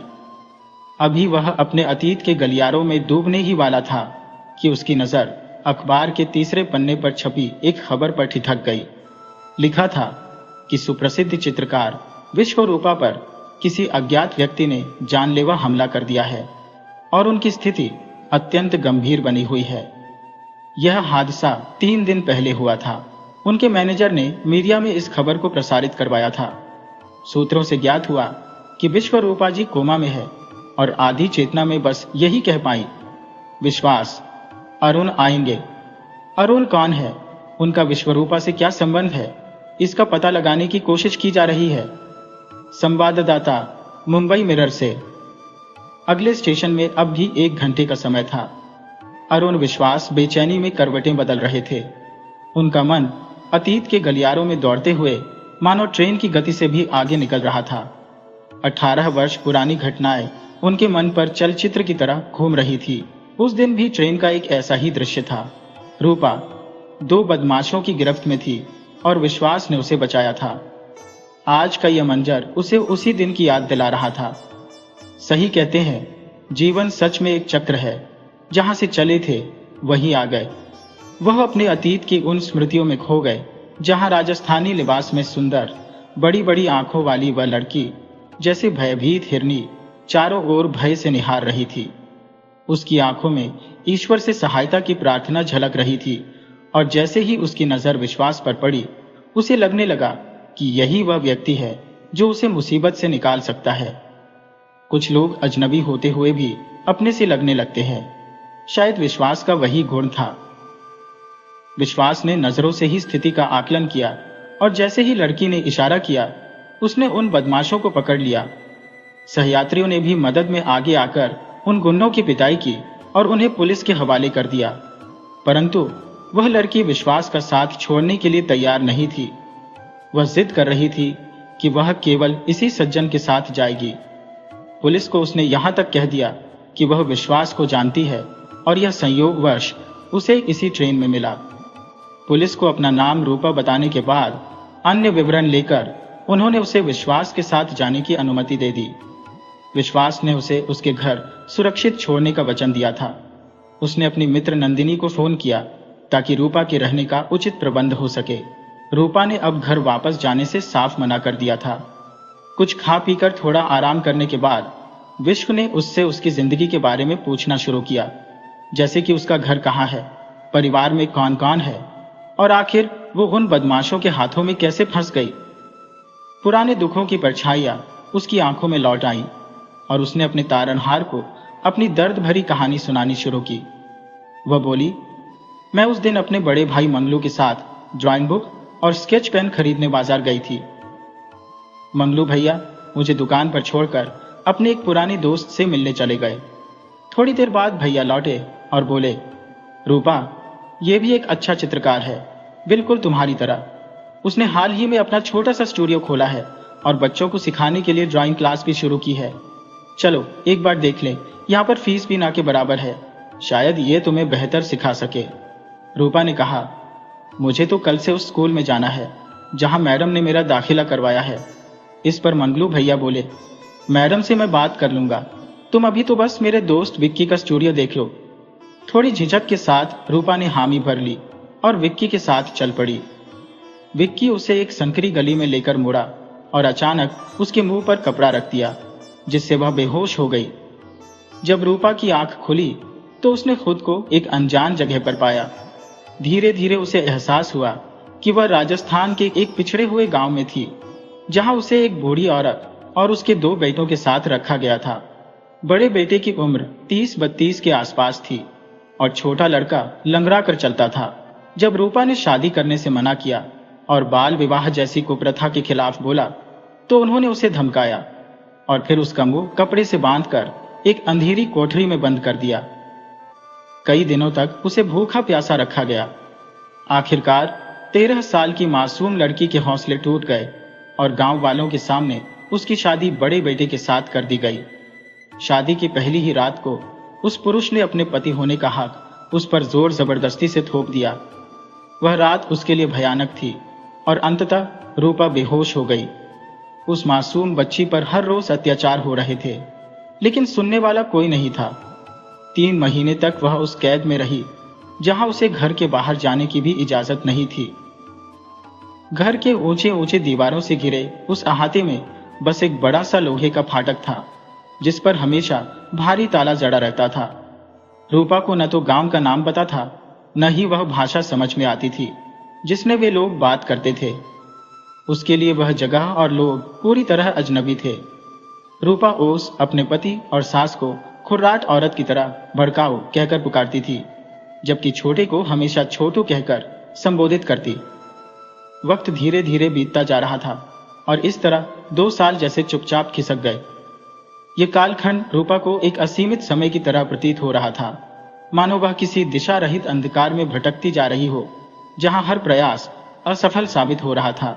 अभी वह अपने अतीत के गलियारों में डूबने ही वाला था कि उसकी नजर अखबार के तीसरे पन्ने पर छपी एक खबर पर ठिठक गई। लिखा था कि सुप्रसिद्ध चित्रकार विश्वरूपा पर किसी अज्ञात व्यक्ति ने जानलेवा हमला कर दिया है और उनकी स्थिति अत्यंत गंभीर बनी हुई है। यह हादसा 3 दिन पहले हुआ था। उनके मैनेजर ने मीडिया में इस खबर को प्रसारित करवाया था। सूत्रों से ज्ञात हुआ कि विश्वरूपा जी कोमा में है और आधी चेतना में बस यही कह पाई, विश्वास, अरुण आएंगे। अरुण कौन है, उनका विश्वरूपा से क्या संबंध है, इसका पता लगाने की कोशिश की जा रही है। संवाददाता मुंबई मिरर से। अगले स्टेशन में अब भी 1 घंटे का समय था। अरुण विश्वास बेचैनी में करवटें बदल रहे थे। उनका मन अतीत के गलियारों में दौड़ते हुए मानो ट्रेन की गति से भी आगे निकल रहा था। 18 वर्ष पुरानी घटनाएं उनके मन पर चलचित्र की तरह घूम रही थी। उस दिन भी ट्रेन का एक ऐसा ही दृश्य था। रूपा 2 बदमाशों की गिरफ्त में थी और विश्वास ने उसे बचाया था। आज का यह मंजर उसे उसी दिन की याद दिला रहा था। सही कहते हैं, जीवन सच में एक चक्र है, जहां से चले थे वहीं आ गए। वह अपने अतीत की उन स्मृतियों में खो गए जहां राजस्थानी लिबास में सुंदर बड़ी बड़ी आंखों वाली वह लड़की जैसे भयभीत हिरनी चारों ओर भय से निहार रही थी। उसकी आंखों में ईश्वर से सहायता की प्रार्थना झलक रही थी और जैसे ही उसकी नजर विश्वास पर पड़ी, उसे लगने लगा कि यही वह व्यक्ति है जो उसे मुसीबत से निकाल सकता है। कुछ लोग अजनबी होते हुए भी अपने से लगने लगते हैं। शायद विश्वास का वही गुण था। विश्वास ने नजरों से ही स्थिति का आकलन किया और जैसे ही लड़की ने इशारा किया, उसने उन बदमाशों को पकड़ लिया। सहयात्रियों ने भी मदद में आगे आकर उन गुंडों की पिटाई की और उन्हें पुलिस के हवाले कर दिया। परंतु वह लड़की विश्वास का साथ छोड़ने के लिए तैयार नहीं थी। वह जिद कर रही थी कि वह केवल इसी सज्जन के साथ जाएगी। पुलिस को उसने यहां तक कह दिया कि वह विश्वास को जानती है और यह संयोगवश उसे इसी ट्रेन में मिला। पुलिस को अपना नाम रूपा बताने के बाद अन्य विवरण लेकर उन्होंने उसे विश्वास के साथ जाने की अनुमति दे दी। विश्वास ने उसे उसके घर सुरक्षित छोड़ने का वचन दिया था। उसने अपनी मित्र नंदिनी को फोन किया ताकि रूपा के रहने का उचित प्रबंध हो सके। रूपा ने अब घर वापस जाने से साफ मना कर दिया था। कुछ खा पीकर थोड़ा आराम करने के बाद विश्व ने उससे उसकी जिंदगी के बारे में पूछना शुरू किया, जैसे कि उसका घर कहाँ है, परिवार में कौन कौन है और आखिर वो उन बदमाशों के हाथों में कैसे फंस गई। पुराने दुखों की परछाइयां उसकी आंखों में लौट आईं और उसने अपने तारनहार को अपनी दर्द भरी कहानी सुनानी शुरू की। वह बोली, मैं उस दिन अपने बड़े भाई मंगलू के साथ ड्राइंग बुक और स्केच पेन खरीदने बाजार गई थी। मंगलू भैया मुझे दुकान पर छोड़कर अपने एक पुराने दोस्त से मिलने चले गए। थोड़ी देर बाद भैया लौटे और बोले, रूपा ये भी एक अच्छा चित्रकार है, बिल्कुल तुम्हारी तरह। उसने हाल ही में अपना छोटा सा स्टूडियो खोला है और बच्चों को सिखाने के लिए ड्राइंग क्लास भी शुरू की है। चलो एक बार देख ले, यहाँ पर फीस भी ना के बराबर है, शायद ये तुम्हें बेहतर सिखा सके। रूपा ने कहा, मुझे तो कल से उस स्कूल में जाना है जहां मैडम ने मेरा दाखिला करवाया है। इस पर मंगलू भैया बोले, मैडम से मैं बात कर लूंगा, तुम अभी तो बस मेरे दोस्त विक्की का स्टूडियो देख लो। थोड़ी झिझक के साथ रूपा ने हामी भर ली और विक्की के साथ चल पड़ी। विक्की उसे एक संकरी गली में लेकर मुड़ा और अचानक उसके मुंह पर कपड़ा रख दिया, जिससे वह बेहोश हो गई। जब रूपा की आंख खुली तो उसने खुद को एक अनजान जगह पर पाया। धीरे धीरे उसे एहसास हुआ कि वह राजस्थान के एक पिछड़े हुए गांव में थी, जहां उसे एक बूढ़ी औरत और उसके 2 बेटों के साथ रखा गया था। बड़े बेटे की उम्र 30-32 के आसपास थी और छोटा लड़का लंगड़ा कर चलता था। जब रूपा ने शादी करने से मना किया और बाल विवाह जैसी कुप्रथा के खिलाफ बोला, तो उन्होंने उसे धमकाया और फिर उसका मुंह कपड़े से बांधकर एक अंधेरी कोठरी में बंद कर दिया। कई दिनों तक उसे भूखा प्यासा रखा गया। आखिरकार 13 साल की मासूम लड़की के हौसले टूट गए और गांव वालों के सामने उसकी शादी बड़े बेटे के साथ कर दी गई। शादी की पहली ही रात को उस पुरुष ने अपने पति होने का हक उस पर जोर जबरदस्ती से थोप दिया। वह रात उसके लिए भयानक थी और अंततः रूपा बेहोश हो गई। उस मासूम बच्ची पर हर रोज अत्याचार हो रहे थे, लेकिन सुनने वाला कोई नहीं था। 3 महीने तक वह उस कैद में रही जहां उसे घर के बाहर जाने की भी इजाजत नहीं थी। घर के ऊंचे ऊंचे दीवारों से घिरे उस अहाते में बस एक बड़ा सा लोहे का फाटक था, जिस पर हमेशा भारी ताला जड़ा रहता था। रूपा को न तो गांव का नाम पता था, न ही वह भाषा समझ में आती थी जिसने वे लोग बात करते थे। उसके लिए वह जगह और लोग पूरी तरह अजनबी थे। रूपा ओस अपने पति और सास को खुर्राट औरत की तरह भड़काऊ कहकर पुकारती थी, जबकि छोटे को हमेशा छोटू कहकर संबोधित करती। वक्त धीरे धीरे बीतता जा रहा था और इस तरह 2 साल जैसे चुपचाप खिसक गए। ये कालखंड रूपा को एक असीमित समय की तरह प्रतीत हो रहा था, मानो वह किसी दिशा रहित अंधकार में भटकती जा रही हो, जहां हर प्रयास असफल साबित हो रहा था।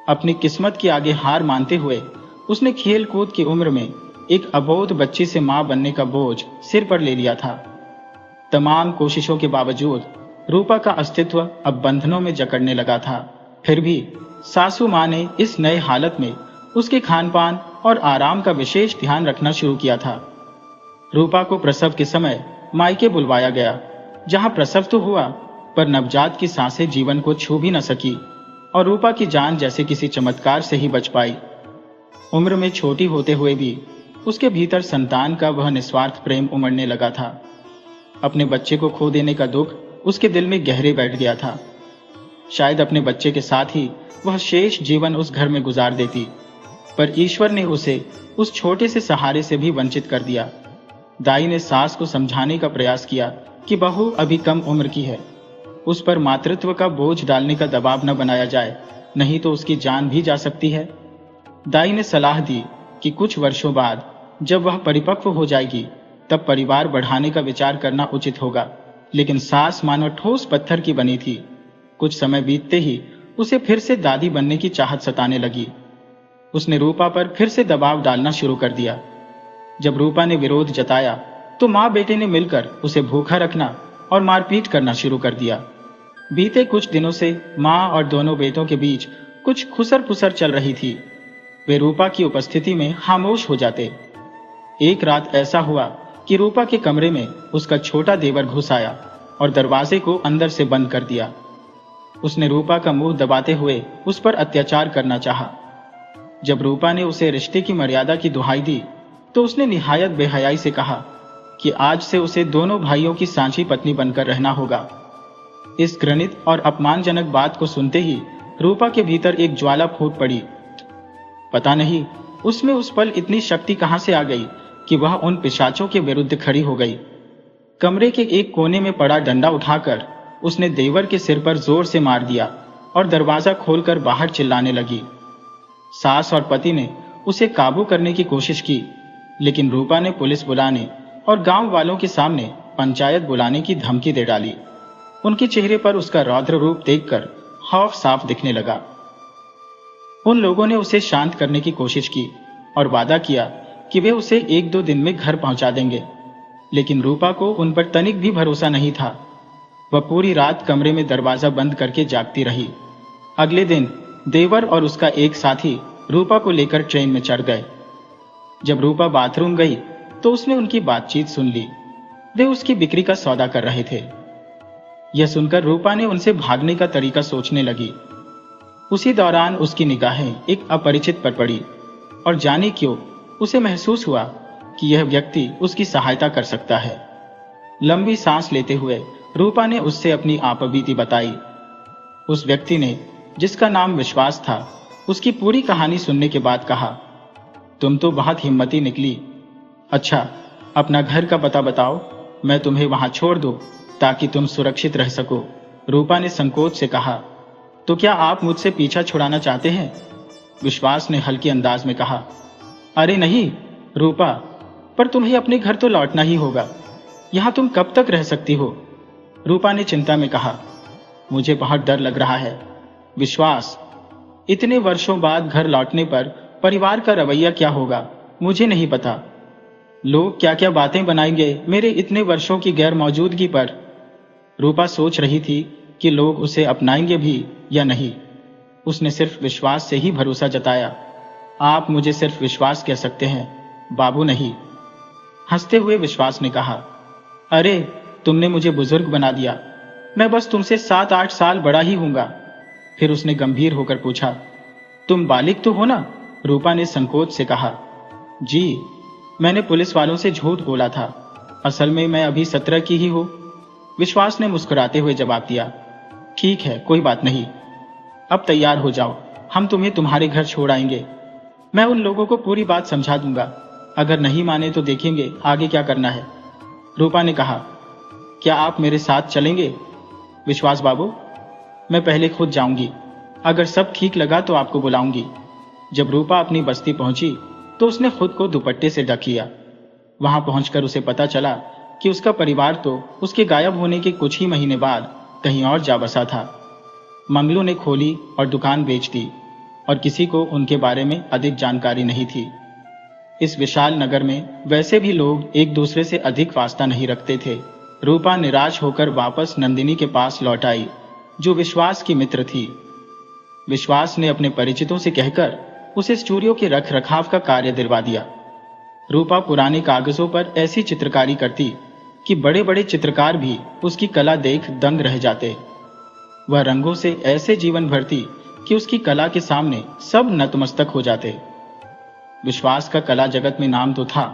अपनी किस्मत के आगे हार मानते हुए उसने खेल कूद की उम्र में एक अबोध बच्ची से मां बनने का बोझ सिर पर ले लिया था। तमाम कोशिशों के बावजूद रूपा का अस्तित्व अब बंधनों में जकड़ने लगा था। फिर भी सासू मां ने इस नए हालत में उसके खान पान और आराम का विशेष ध्यान रखना शुरू किया था। रूपा को प्रसव के समय मायके बुलवाया गया, जहां प्रसव तो हुआ पर नवजात की सांसें जीवन को छू भी न सकी और रूपा की जान जैसे किसी चमत्कार से ही बच पाई। उम्र में छोटी होते हुए भी उसके भीतर संतान का वह निस्वार्थ प्रेम उमड़ने लगा था। अपने बच्चे को खो देने का दुख उसके दिल में गहरे बैठ गया था। शायद अपने बच्चे के साथ ही वह शेष जीवन उस घर में गुजार देती, पर ईश्वर ने उसे उस छोटे से सहारे से भी वंचित कर दिया। दाई ने सास को समझाने का प्रयास किया कि बहू अभी कम उम्र की है, उस पर मातृत्व का बोझ डालने का दबाव न बनाया जाए, नहीं तो उसकी जान भी जा सकती है। दाई ने सलाह दी कि कुछ वर्षों बाद जब वह परिपक्व हो जाएगी तब परिवार बढ़ाने का विचार करना उचित होगा, लेकिन सास मानो ठोस पत्थर की बनी थी। कुछ समय बीतते ही उसे फिर से दादी बनने की चाहत सताने लगी। उसने रूपा पर फिर से दबाव डालना शुरू कर दिया। जब रूपा ने विरोध जताया तो माँ बेटे ने मिलकर उसे भूखा रखना और मारपीट करना शुरू कर दिया। बीते कुछ दिनों से माँ और दोनों बेटों के बीच कुछ खुसर पुसर चल रही थी। वे रूपा की उपस्थिति में खामोश हो जाते। एक रात ऐसा हुआ कि रूपा के कमरे में उसका छोटा देवर घुस आया और दरवाजे को अंदर से बंद कर दिया। उसने रूपा का मुंह दबाते हुए उस पर अत्याचार करना चाहा। जब रूपा ने उसे रिश्ते की मर्यादा की दुहाई दी तो उसने निहायत बेहयाई से कहा कि आज से उसे दोनों भाइयों की सांझी पत्नी बनकर रहना होगा। इस घृणित और अपमानजनक बात को सुनते ही रूपा के भीतर एक ज्वाला फूट पड़ी। पता नहीं उसमें उस पल इतनी शक्ति कहां से आ गई कि वह उन पिशाचों के विरुद्ध खड़ी हो गई। कमरे के एक कोने में पड़ा डंडा उठाकर उसने देवर के सिर पर जोर से मार दिया और दरवाजा खोलकर बाहर चिल्लाने लगी। सास और पति ने उसे काबू करने की कोशिश की, लेकिन रूपा ने पुलिस बुलाने और गांव वालों के सामने पंचायत बुलाने की धमकी दे डाली। उनके चेहरे पर उसका रौद्र रूप देखकर खौफ साफ दिखने लगा। उन लोगों ने उसे शांत करने की कोशिश की और वादा किया कि वे उसे 1-2 दिन में घर पहुंचा देंगे, लेकिन रूपा को उन पर तनिक भी भरोसा नहीं था। वह पूरी रात कमरे में दरवाजा बंद करके जागती रही। अगले दिन देवर और उसका एक साथी रूपा को लेकर ट्रेन में चढ़ गए। जब रूपा बाथरूम गई तो उसने उनकी बातचीत सुन ली। वे उसकी बिक्री का सौदा कर रहे थे। यह सुनकर रूपा ने उनसे भागने का तरीका सोचने लगी। उसी दौरान उसकी निगाहें एक अपरिचित पर पड़ी और जाने क्यों उसे महसूस हुआ कि यह व्यक्ति उसकी सहायता कर सकता है। लंबी सांस लेते हुए रूपा ने उससे अपनी आपबीती बताई। उस व्यक्ति ने, जिसका नाम विश्वास था, उसकी पूरी कहानी सुनने के बाद कहा, तुम तो बहुत हिम्मती निकली। अच्छा, अपना घर का पता बताओ, मैं तुम्हें वहां छोड़ दूं ताकि तुम सुरक्षित रह सको। रूपा ने संकोच से कहा, तो क्या आप मुझसे पीछा छुड़ाना चाहते हैं? विश्वास ने हल्के अंदाज में कहा, अरे नहीं रूपा, पर तुम्हें अपने घर तो लौटना ही होगा। यहां तुम कब तक रह सकती हो? रूपा ने चिंता में कहा, मुझे बहुत डर लग रहा है। विश्वास, इतने वर्षों बाद घर लौटने पर परिवार का रवैया क्या होगा मुझे नहीं पता। लोग क्या क्या बातें बनाएंगे मेरे इतने वर्षों की गैर मौजूदगी पर। रूपा सोच रही थी कि लोग उसे अपनाएंगे भी या नहीं। उसने सिर्फ विश्वास से ही भरोसा जताया। आप मुझे सिर्फ विश्वास कह सकते हैं, बाबू नहीं। हंसते हुए विश्वास ने कहा, अरे तुमने मुझे बुजुर्ग बना दिया, मैं बस तुमसे 7-8 साल बड़ा ही हूंगा। फिर उसने गंभीर होकर पूछा, तुम बालिग तो हो ना? रूपा ने संकोच से कहा, जी, मैंने पुलिस वालों से झूठ बोला था। असल में मैं अभी 17 की ही हूं। विश्वास ने मुस्कुराते हुए जवाब दिया, ठीक है, कोई बात नहीं। अब तैयार हो जाओ, हम तुम्हें तुम्हारे घर छोड़ आएंगे। मैं उन लोगों को पूरी बात समझा दूंगा। अगर नहीं माने तो देखेंगे आगे क्या करना है। रूपा ने कहा, क्या आप मेरे साथ चलेंगे? विश्वास बाबू, मैं पहले खुद जाऊंगी। अगर सब ठीक लगा तो आपको बुलाऊंगी। जब रूपा अपनी बस्ती पहुंची तो उसने खुद को दुपट्टे से ढक लिया। वहां पहुंचकर उसे पता चला कि उसका परिवार तो उसके गायब होने के कुछ ही महीने बाद कहीं और जा बसा था। मंगलू ने खोली और दुकान बेच दी और किसी को उनके बारे में अधिक जानकारी नहीं थी। इस विशाल नगर में वैसे भी लोग एक दूसरे से अधिक वास्ता नहीं रखते थे। रूपा निराश होकर वापस नंदिनी के पास लौट आई, जो विश्वास की मित्र थी। विश्वास ने अपने परिचितों से कहकर उसे स्टूडियो के रख रखाव का कार्य दिलवा दिया। रूपा पुराने कागजों पर ऐसी चित्रकारी करती कि बड़े बड़े चित्रकार भी उसकी कला देख दंग रह जाते। वह रंगों से ऐसे जीवन भरती कि उसकी कला के सामने सब नतमस्तक हो जाते। विश्वास का कला जगत में नाम तो था,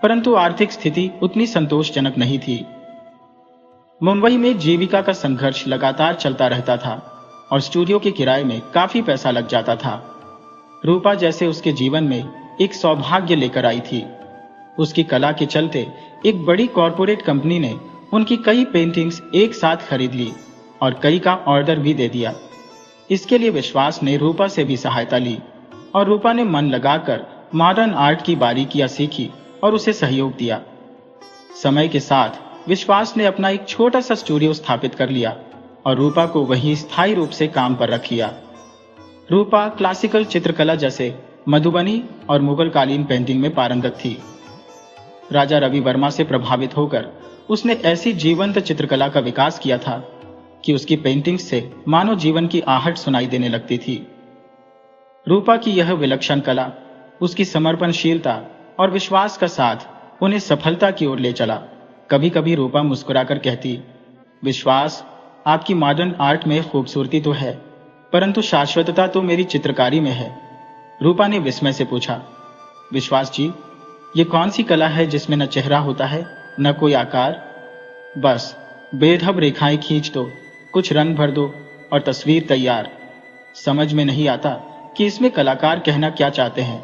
परंतु आर्थिक स्थिति उतनी संतोषजनक नहीं थी। मुंबई में जीविका का संघर्ष लगातार चलता रहता था और स्टूडियो के किराए में काफी पैसा लग जाता था। रूपा जैसे उसके जीवन में एक सौभाग्य लेकर आई थी। उसकी कला के चलते एक बड़ी कॉरपोरेट कंपनी ने उनकी कई पेंटिंग्स एक साथ खरीद ली और कई का ऑर्डर भी दे दिया। इसके लिए विश्वास ने रूपा से भी सहायता ली और रूपा ने मन लगाकर मॉडर्न आर्ट की बारीकियां सीखी और उसे सहयोग दिया। समय के साथ विश्वास ने अपना एक छोटा सा स्टूडियो स्थापित कर लिया और रूपा को वहीं स्थायी रूप से काम पर रख लिया। रूपा क्लासिकल चित्रकला जैसे मधुबनी और मुगल कालीन पेंटिंग में पारंगत थी। राजा रवि वर्मा से प्रभावित होकर उसने ऐसी जीवंत चित्रकला का विकास किया था कि उसकी पेंटिंग्स से मानव जीवन की आहट सुनाई देने लगती थी। रूपा की यह विलक्षण कला, उसकी समर्पणशीलता और विश्वास का साथ उन्हें सफलता की ओर ले चला। कभी कभी रूपा मुस्कुराकर कहती, विश्वास, आपकी मॉडर्न आर्ट में खूबसूरती तो है, परंतु शाश्वतता तो मेरी चित्रकारी में है। रूपा ने विस्मय से पूछा, विश्वास जी, ये कौन सी कला है जिसमें न चेहरा होता है न कोई आकार? बस बेढब रेखाएं खींच दो, कुछ रंग भर दो और तस्वीर तैयार। समझ में नहीं आता कि इसमें कलाकार कहना क्या चाहते हैं।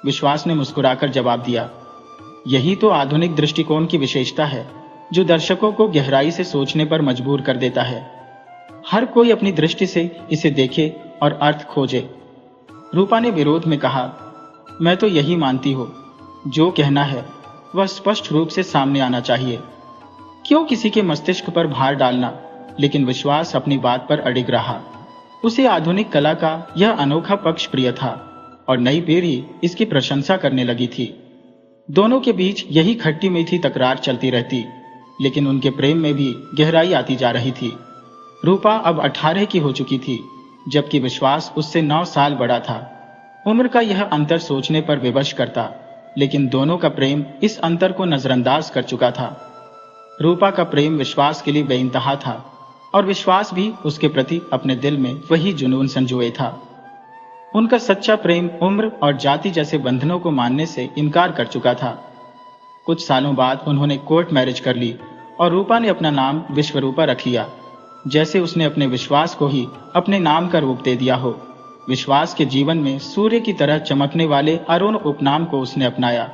विश्वास ने मुस्कुराकर जवाब दिया, यही तो आधुनिक दृष्टिकोण की विशेषता है, जो दर्शकों को गहराई से सोचने पर मजबूर कर देता है। हर कोई अपनी दृष्टि से इसे देखे और अर्थ खोजे। रूपा ने विरोध में कहा, मैं तो यही मानती हूं, जो कहना है वह स्पष्ट रूप से सामने आना चाहिए। क्यों किसी के मस्तिष्क पर भार डालना? लेकिन विश्वास अपनी बात पर अडिग रहा। उसे आधुनिक कला का यह अनोखा पक्ष प्रिय था और नई पीढ़ी इसकी प्रशंसा करने लगी थी। दोनों के बीच यही खट्टी मीठी तकरार चलती रहती, लेकिन उनके प्रेम में भी गहराई आती जा रही थी। रूपा अब 18 की हो चुकी थी, जबकि विश्वास उससे 9 साल बड़ा था। उम्र का यह अंतर सोचने पर विवश करता, लेकिन दोनों का प्रेम इस अंतर को नजरअंदाज कर चुका था। रूपा का प्रेम विश्वास के लिए बेइंतहा था और विश्वास भी उसके प्रति अपने दिल में वही जुनून संजोए था। उनका सच्चा प्रेम उम्र और जाति जैसे बंधनों को मानने से इनकार कर चुका था। कुछ सालों बाद उन्होंने कोर्ट मैरिज कर ली और रूपा ने अपना नाम विश्वरूपा रख लिया, जैसे उसने अपने विश्वास को ही अपने नाम का रूप दे दिया हो। विश्वास के जीवन में सूर्य की तरह चमकने वाले अरुण उपनाम को उसने अपनाया।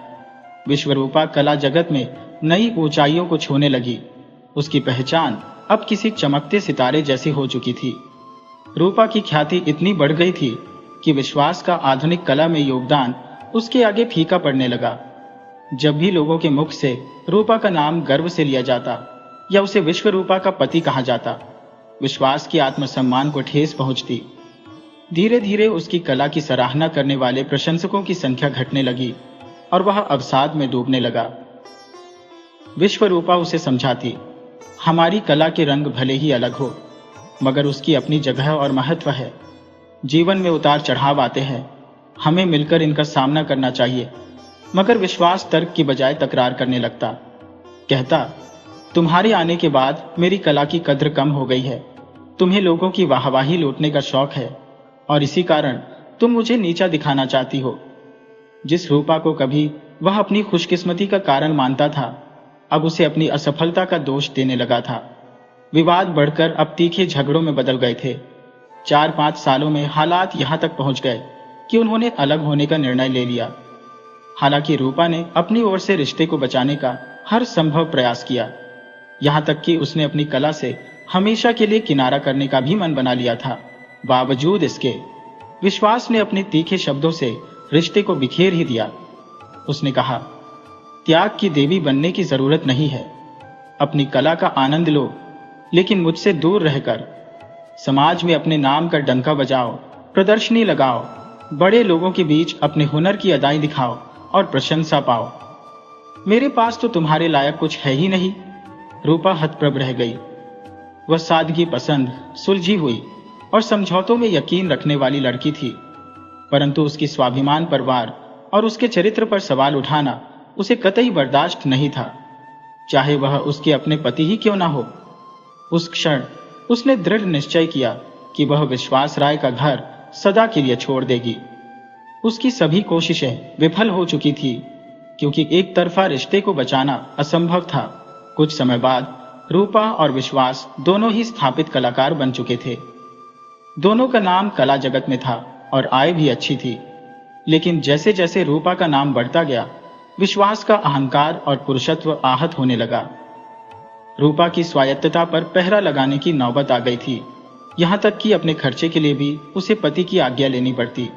विश्वरूपा कला जगत में नई ऊंचाइयों को छूने लगी। उसकी पहचान अब किसी चमकते सितारे जैसी हो चुकी थी। रूपा की ख्याति इतनी बढ़ गई थी कि विश्वास का आधुनिक कला में योगदान उसके आगे फीका पड़ने लगा। जब भी लोगों के मुख से रूपा का नाम गर्व से लिया जाता या उसे विश्वरूपा का पति कहा जाता, विश्वास की आत्मसम्मान को ठेस पहुंचती। धीरे धीरे उसकी कला की सराहना करने वाले प्रशंसकों की संख्या घटने लगी और वह अवसाद में डूबने लगा। विश्वरूपा उसे समझाती, हमारी कला के रंग भले ही अलग हो, मगर उसकी अपनी जगह और महत्व है। जीवन में उतार चढ़ाव आते हैं, हमें मिलकर इनका सामना करना चाहिए। मगर विश्वास तर्क की बजाय तकरार करने लगता। कहता, तुम्हारे आने के बाद मेरी कला की कद्र कम हो गई है। तुम्हें लोगों की वाहवाही लूटने का शौक है और इसी कारण तुम मुझे नीचा दिखाना चाहती हो। जिस रूपा को कभी वह अपनी खुशकिस्मती का कारण मानता था, अब उसे अपनी असफलता का दोष देने लगा था। विवाद बढ़कर अब तीखे झगड़ों में बदल गए थे। 4-5 सालों में हालात यहां तक पहुंच गए कि उन्होंने अलग होने का निर्णय ले लिया। हालांकि रूपा ने अपनी ओर से रिश्ते को बचाने का हर संभव प्रयास किया, यहां तक कि उसने अपनी कला से हमेशा के लिए किनारा करने का भी मन बना लिया था। बावजूद इसके विश्वास ने अपने तीखे शब्दों से रिश्ते को बिखेर ही दिया। उसने कहा, त्याग की देवी बनने की जरूरत नहीं है। अपनी कला का आनंद लो, लेकिन मुझसे दूर रहकर समाज में अपने नाम का डंका बजाओ, प्रदर्शनी लगाओ, बड़े लोगों के बीच अपने हुनर की अदाई दिखाओ और प्रशंसा पाओ। मेरे पास तो तुम्हारे लायक कुछ है ही नहीं। रूपा हतप्रभ रह गई। वह सादगी पसंद, सुलझी हुई और समझौतों में यकीन रखने वाली लड़की थी, परंतु उसकी स्वाभिमान पर वार और उसके चरित्र पर सवाल उठाना उसे कतई बर्दाश्त नहीं था, चाहे वह उसके अपने पति ही क्यों ना हो। उस क्षण उसने दृढ़ निश्चय किया कि वह विश्वास राय का घर सदा के लिए छोड़ देगी। उसकी सभी कोशिशें विफल हो चुकी थी, क्योंकि एक तरफा रिश्ते को बचाना असंभव था। कुछ समय बाद रूपा और विश्वास दोनों ही स्थापित कलाकार बन चुके थे। दोनों का नाम कला जगत में था और आय भी अच्छी थी। लेकिन जैसे जैसे रूपा का नाम बढ़ता गया, विश्वास का अहंकार और पुरुषत्व आहत होने लगा। रूपा की स्वायत्तता पर पहरा लगाने की नौबत आ गई थी, यहां तक कि अपने खर्चे के लिए भी उसे पति की आज्ञा लेनी पड़ती।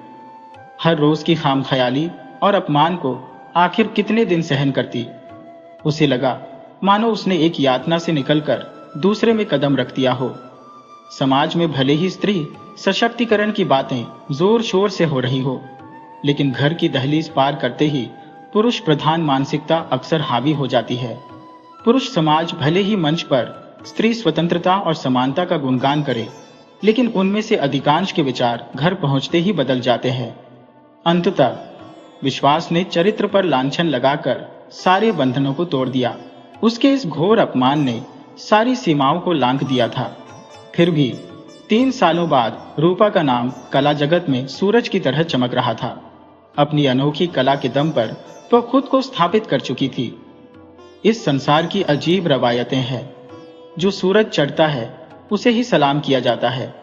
हर रोज की खामख्याली और अपमान को आखिर कितने दिन सहन करती। उसे लगा मानो उसने एक यातना से निकलकर दूसरे में कदम रख दिया हो। समाज में भले ही स्त्री सशक्तिकरण की बातें जोर शोर से हो रही हो, लेकिन घर की दहलीज पार करते ही पुरुष प्रधान मानसिकता अक्सर हावी हो जाती है। पुरुष समाज भले ही मंच पर स्त्री स्वतंत्रता और समानता का गुणगान करे, लेकिन उनमें से अधिकांश के विचार घर पहुंचते ही बदल जाते हैं। अंततः विश्वास ने चरित्र पर लांछन लगाकर सारे बंधनों को तोड़ दिया। उसके इस घोर अपमान ने सारी सीमाओं को लांघ दिया था। फिर भी 3 सालों बाद रूपा का नाम कला जगत में सूरज की तरह चमक रहा था। अपनी अनोखी कला के दम पर वह खुद को स्थापित कर चुकी थी। इस संसार की अजीब रवायतें हैं। जो सूरज चढ़ता है उसे ही सलाम किया जाता है,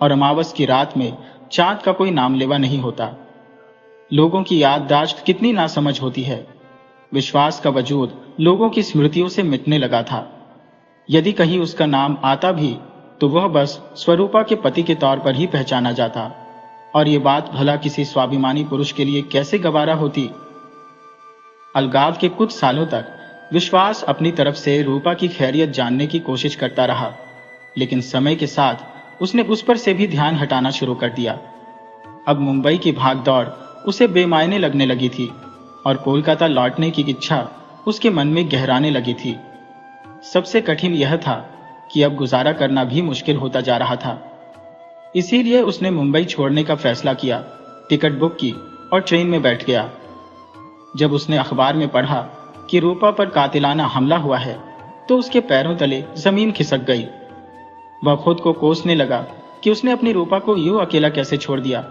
और अमावस की रात में चांद का कोई नामलेवा नहीं होता। लोगों की याददाश्त कितनी नासमझ होती है। विश्वास का वजूद लोगों की स्मृतियों से मिटने लगा था। यदि कहीं उसका नाम आता भी तो वह बस स्वरूपा के पति के तौर पर ही पहचाना जाता, और ये बात भला किसी स्वाभिमानी पुरुष के लिए कैसे गवारा होती। अलगाव के कुछ सालों तक विश्वास अपनी तरफ से रूपा की खैरियत जानने की कोशिश करता रहा, लेकिन समय के साथ उसने उस पर से भी ध्यान हटाना शुरू कर दिया। अब मुंबई की भागदौड़ उसे बेमायने लगने लगी थी, और कोलकाता लौटने की इच्छा उसके मन में गहराने लगी थी। सबसे कठिन यह था कि अब गुजारा करना भी मुश्किल होता जा रहा था। इसीलिए उसने मुंबई छोड़ने का फैसला किया, टिकट बुक की और ट्रेन में बैठ गया। जब उसने अखबार में पढ़ा कि रूपा पर कातिलाना हमला हुआ है, तो उसके पैरों तले जमीन खिसक गई। वह खुद को कोसने लगा कि उसने अपनी रूपा को यूं अकेला कैसे छोड़ दिया।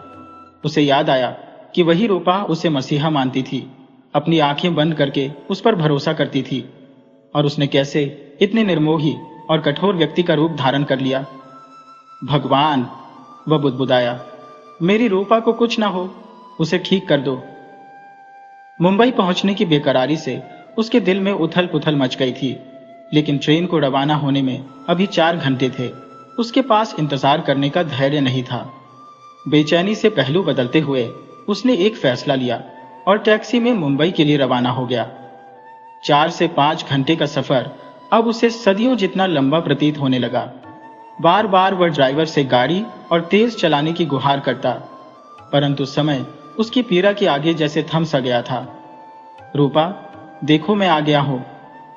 उसे याद आया कि वही रूपा उसे मसीहा मानती थी, अपनी आंखें बंद करके उस पर भरोसा करती थी, और उसने कैसे इतने निर्मोही और कठोर व्यक्ति का रूप धारण कर लिया। भगवान, वह बुदबुदाया, मेरी रूपा को कुछ ना हो, उसे ठीक कर दो। मुंबई पहुंचने की बेकरारी से उसके दिल में उथल पुथल मच गई थी, लेकिन ट्रेन को रवाना होने में अभी 4 घंटे थे। उसके पास इंतजार करने का धैर्य नहीं था। बेचैनी से पहलू बदलते हुए उसने एक फैसला लिया और टैक्सी में मुंबई के लिए रवाना हो गया। 4 से 5 घंटे का सफर अब उसे सदियों जितना लंबा प्रतीत होने लगा। बार बार वह ड्राइवर से गाड़ी और तेज चलाने की गुहार करता, परंतु समय उसकी पीड़ा के आगे जैसे थम सा गया था। रूपा, देखो मैं आ गया हूं,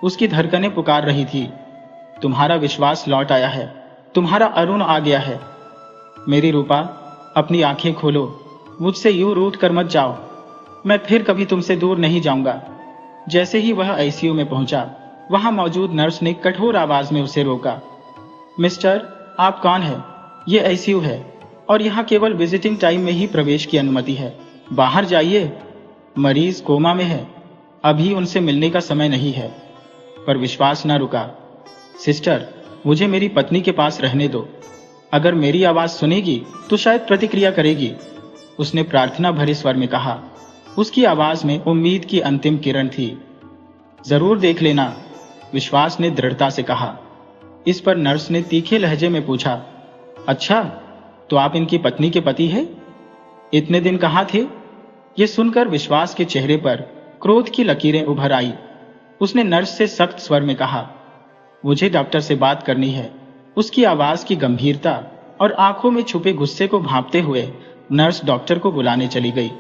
उसकी धड़कनें पुकार रही थी। तुम्हारा विश्वास लौट आया है, तुम्हारा अरुण आ गया है। मेरी रूपा, अपनी आंखें खोलो, मुझसे यूं रूठ कर मत जाओ, मैं फिर कभी तुमसे दूर नहीं जाऊंगा। जैसे ही वह आईसीयू में पहुंचा, वहां मौजूद नर्स ने कठोर आवाज में उसे रोका। मिस्टर, आप कौन है? ये आईसीयू है, और यहाँ केवल विजिटिंग टाइम में ही प्रवेश की अनुमति है। बाहर जाइए, मरीज कोमा में है, अभी उनसे मिलने का समय नहीं है। पर विश्वास न रुका। सिस्टर, मुझे मेरी पत्नी के पास रहने दो। अगर मेरी आवाज सुनेगी तो शायद प्रतिक्रिया करेगी, उसने प्रार्थना भरे स्वर में कहा। उसकी आवाज में उम्मीद की अंतिम किरण थी। जरूर देख लेना, विश्वास ने दृढ़ता से कहा। इस पर नर्स ने तीखे लहजे में पूछा, अच्छा, तो आप इनकी पत्नी के पति हैं? इतने दिन कहाँ थे? यह सुनकर विश्वास के चेहरे पर क्रोध की लकीरें उभर आई। उसने नर्स से सख्त स्वर में कहा, मुझे डॉक्टर से बात करनी है। उसकी आवाज की गंभीरता और आंखों में छुपे गुस्से को भांपते हुए नर्स डॉक्टर को बुलाने चली गई।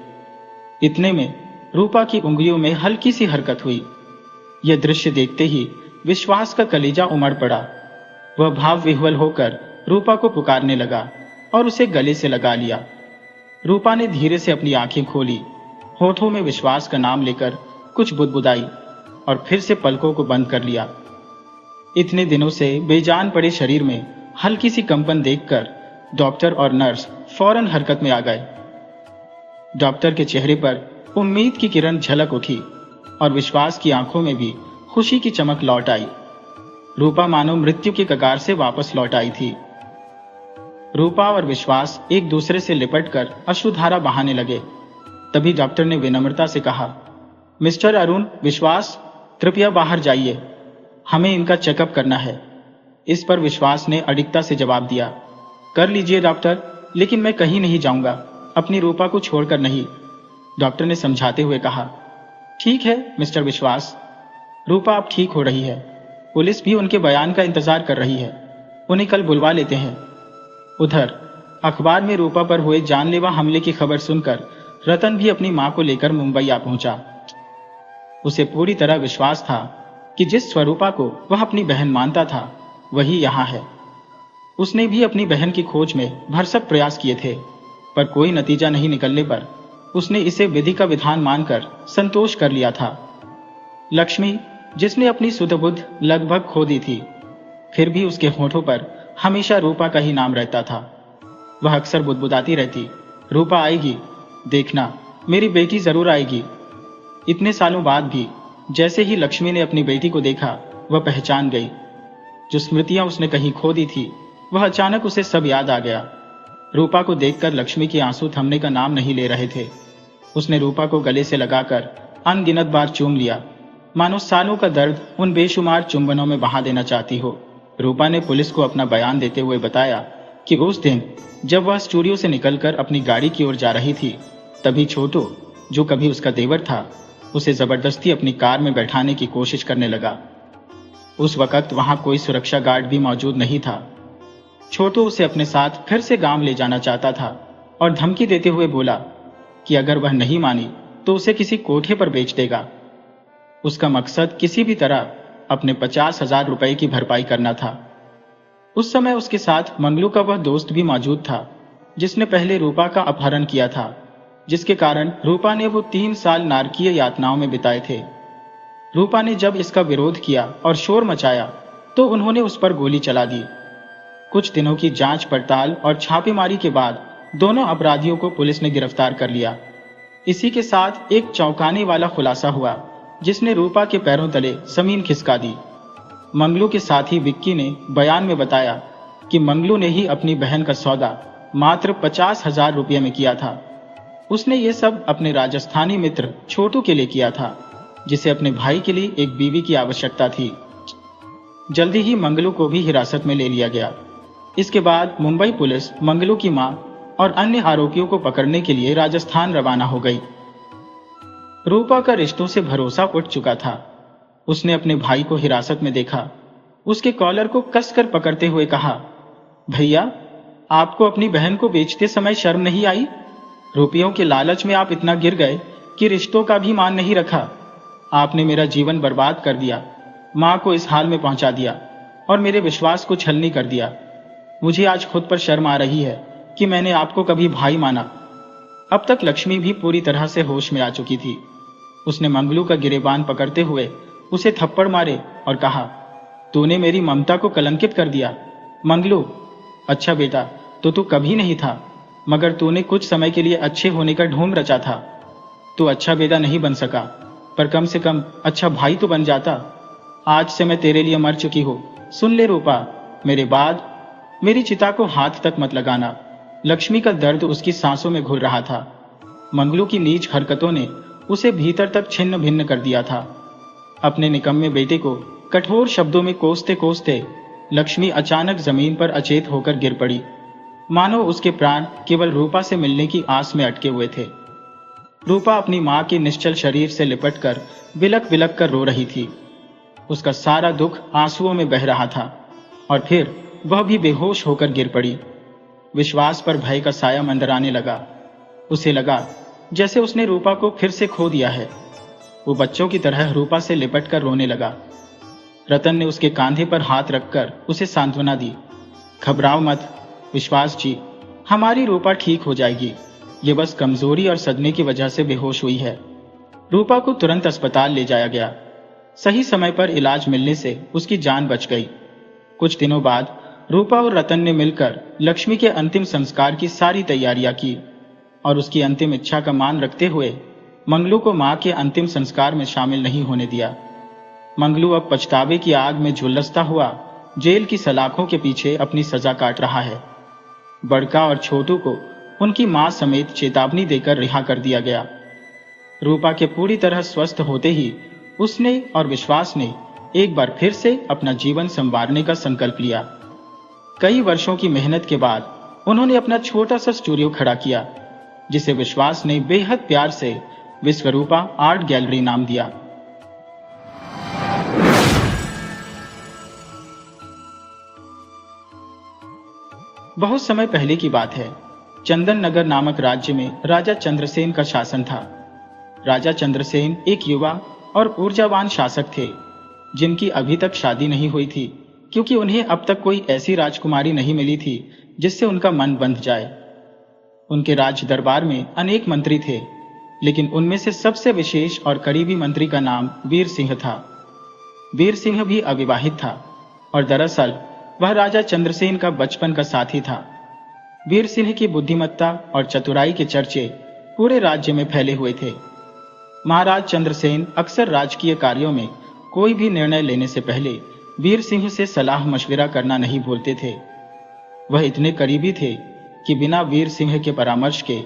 इतने में रूपा की उंगलियों में हल्की सी हरकत हुई। यह दृश्य देखते ही विश्वास का कलेजा उमड़ पड़ा। वह भाव विह्वल होकर रूपा को पुकारने लगा और उसे गले से लगा लिया। रूपा ने धीरे से अपनी आंखें खोली, होठों में विश्वास का नाम लेकर कुछ बुदबुदाई और फिर से पलकों को बंद कर लिया। इतने दिनों से बेजान पड़े शरीर में हल्की सी कंपन देखकर डॉक्टर और नर्स फौरन हरकत में आ गए। डॉक्टर के चेहरे पर उम्मीद की किरण झलक उठी और विश्वास की आंखों में भी खुशी की चमक लौट आई। रूपा मानो मृत्यु के कगार से वापस लौट आई थी। रूपा और विश्वास एक दूसरे से लिपटकर अश्रुधारा बहाने लगे। तभी डॉक्टर ने विनम्रता से कहा, मिस्टर अरुण, विश्वास, कृपया बाहर जाइए, हमें इनका चेकअप करना है। इस पर विश्वास ने अडिगता से जवाब दिया, कर लीजिए डॉक्टर, लेकिन मैं कहीं नहीं जाऊंगा, अपनी रूपा को छोड़कर नहीं, डॉक्टर ने समझाते हुए कहा। ठीक है मिस्टर विश्वास, रूपा अब ठीक हो रही है, पुलिस भी उनके बयान का इंतजार कर रही है, उन्हें कल बुलवा लेते हैं। उधर अखबार में रूपा पर हुए जानलेवा हमले की खबर सुनकर रतन भी अपनी मां को लेकर मुंबई आ पहुंचा। उसे पूरी तरह विश्वास था कि जिस स्वरूपा को वह अपनी बहन मानता था वही यहाँ है। उसने भी अपनी बहन की खोज में भरसक प्रयास किए थे, पर कोई नतीजा नहीं निकलने पर उसने इसे विधि का विधान मानकर संतोष कर लिया था। लक्ष्मी, जिसने अपनी सुध-बुध लगभग खो दी थी, फिर भी उसके होठों पर हमेशा रूपा का ही नाम रहता था। वह अक्सर बुदबुदाती रहती, रूपा आएगी, देखना मेरी बेटी जरूर आएगी। इतने सालों बाद भी जैसे ही लक्ष्मी ने अपनी बेटी को देखा, वह पहचान गई। जो स्मृतियां उसने कहीं खो दी थी, वह अचानक उसे सब याद आ गया। रूपा को देखकर लक्ष्मी के आंसू थमने का नाम नहीं ले रहे थे। उसने रूपा को गले से लगाकर अनगिनत बार चूम लिया, मानो सालों का दर्द उन बेशुमार चुंबनों में बहा देना चाहती हो। रूपा ने पुलिस को अपना बयान देते हुए बताया कि उस दिन जब वह स्टूडियो से निकलकर अपनी गाड़ी की ओर जा रही थी, तभी छोटू, जो कभी उसका देवर था, उसे जबरदस्ती अपनी कार में बैठाने की कोशिश करने लगा। उस वक्त वहां कोई सुरक्षा गार्ड भी मौजूद नहीं था। छोटू उसे अपने साथ फिर से गांव ले जाना चाहता था और धमकी देते हुए बोला कि अगर वह नहीं मानी तो उसे किसी कोठे पर बेच देगा। उसका मकसद किसी भी तरह अपने 50,000 रुपए की भरपाई करना था। उस समय उसके साथ मंगलू का वह दोस्त भी मौजूद था, जिसने पहले रूपा का अपहरण किया था, जिसके कारण रूपा ने वो 3 साल नारकीय यातनाओं में बिताए थे। रूपा ने जब इसका विरोध किया और शोर मचाया तो उन्होंने उस पर गोली चला दी। कुछ दिनों की जांच पड़ताल और छापेमारी के बाद दोनों अपराधियों को पुलिस ने गिरफ्तार कर लिया। इसी के साथ एक चौंकाने वाला खुलासा हुआ, जिसने रूपा के पैरों तले जमीन खिसका दी। मंगलू के साथी विक्की ने बयान में बताया कि मंगलू ने ही अपनी बहन का सौदा मात्र 50,000 रुपये में किया था। उसने ये सब अपने राजस्थानी मित्र छोटू के लिए किया था, जिसे अपने भाई के लिए एक बीवी की आवश्यकता थी। जल्दी ही मंगलू को भी हिरासत में ले लिया गया। इसके बाद मुंबई पुलिस मंगलू की मां और अन्य आरोपियों को पकड़ने के लिए राजस्थान रवाना हो गई। रूपा का रिश्तों से भरोसा उठ चुका था। उसने अपने भाई को हिरासत में देखा, उसके कॉलर को कसकर पकड़ते हुए कहा, भैया, आपको अपनी बहन को बेचते समय शर्म नहीं आई? रुपयों के लालच में आप इतना गिर गए कि रिश्तों का भी मान नहीं रखा। आपने मेरा जीवन बर्बाद कर दिया, मां को इस हाल में पहुंचा दिया और मेरे विश्वास को छलनी कर दिया। मुझे आज खुद पर शर्म आ रही है कि मैंने आपको कभी भाई माना। अब तक लक्ष्मी भी पूरी तरह से होश में आ चुकी थी। उसने मंगलू का गिरेबान पकड़ते हुए उसे थप्पड़ मारे और कहा, तूने मेरी ममता को कलंकित कर दिया। मंगलू, अच्छा बेटा, तो तू कभी नहीं था, मगर तूने कुछ समय के लिए अच्छे होने का ढोंग रचा था। तू अच्छा बेटा नहीं बन सका, पर कम से कम अच्छा भाई तो बन जाता। आज से मैं तेरे लिए मर चुकी हूँ। सुन ले रूपा, मेरे बाद मेरी चिता को हाथ तक मत लगाना। लक्ष्मी का दर्द उसकी सांसों में घुल रहा था। मंगलू की नीच हरकतों ने उसे भीतर तक छिन्न भिन्न कर दिया था। अपने निकम्मे बेटे को कठोर शब्दों में कोसते कोसते लक्ष्मी अचानक जमीन पर अचेत होकर गिर पड़ी, मानो उसके प्राण केवल रूपा से मिलने की आस में अटके हुए थे। रूपा अपनी मां के निश्चल शरीर से लिपटकर बिलक बिलक कर रो रही थी। उसका सारा दुख आंसुओं में बह रहा था और फिर वह भी बेहोश होकर गिर पड़ी। विश्वास पर भय का साया मंडराने लगा। उसे लगा जैसे उसने रूपा को फिर से खो दिया है। वो बच्चों की तरह रूपा से लिपटकर रोने लगा। रतन ने उसके कांधे पर हाथ रखकर उसे सांत्वना दी। घबराओ मत विश्वास जी, हमारी रूपा ठीक हो जाएगी। ये बस कमजोरी और सदमे की वजह से बेहोश हुई है। रूपा को तुरंत अस्पताल ले जाया गया। सही समय पर इलाज मिलने से उसकी जान बच गई। कुछ दिनों बाद रूपा और रतन ने मिलकर लक्ष्मी के अंतिम संस्कार की सारी तैयारियां की और उसकी अंतिम इच्छा का मान रखते हुए मंगलू को मां के अंतिम संस्कार में शामिल नहीं होने दिया। मंगलू अब पछतावे की आग में झुलसता हुआ जेल की सलाखों के पीछे अपनी सजा काट रहा है। बड़का और छोटू को उनकी मां समेत चेतावनी देकर रिहा कर दिया गया। रूपा के पूरी तरह स्वस्थ होते ही उसने और विश्वास ने एक बार फिर से अपना जीवन संवारने का संकल्प लिया। कई वर्षों की मेहनत के बाद उन्होंने अपना छोटा सा स्टूडियो खड़ा किया, जिसे विश्वास ने बेहद प्यार से विश्वरूपा आर्ट गैलरी नाम दिया। बहुत समय पहले की बात है। चंदन नगर नामक राज्य में राजा चंद्रसेन का शासन था। राजा चंद्रसेन एक युवा और ऊर्जावान शासक थे, जिनकी अभी तक शादी नहीं हुई थी, क्योंकि उन्हें अब तक कोई ऐसी राजकुमारी नहीं मिली थी जिससे उनका मन बंध जाए। उनके राज दरबार में अनेक मंत्री थे, लेकिन उनमें से सबसे विशेष और करीबी मंत्री का नाम वीर सिंह था। वीर सिंह भी अविवाहित था और दरअसल वह राजा चंद्रसेन का बचपन का साथी था। वीर सिंह की बुद्धिमत्ता और चतुराई के चर्चे पूरे राज्य में फैले हुए थे। महाराज चंद्रसेन अक्सर राजकीय कार्यों में कोई भी निर्णय लेने से पहले वीर सिंह से सलाह मशविरा करना नहीं भूलते थे। वह इतने करीबी थे कि बिना वीर सिंह के परामर्श के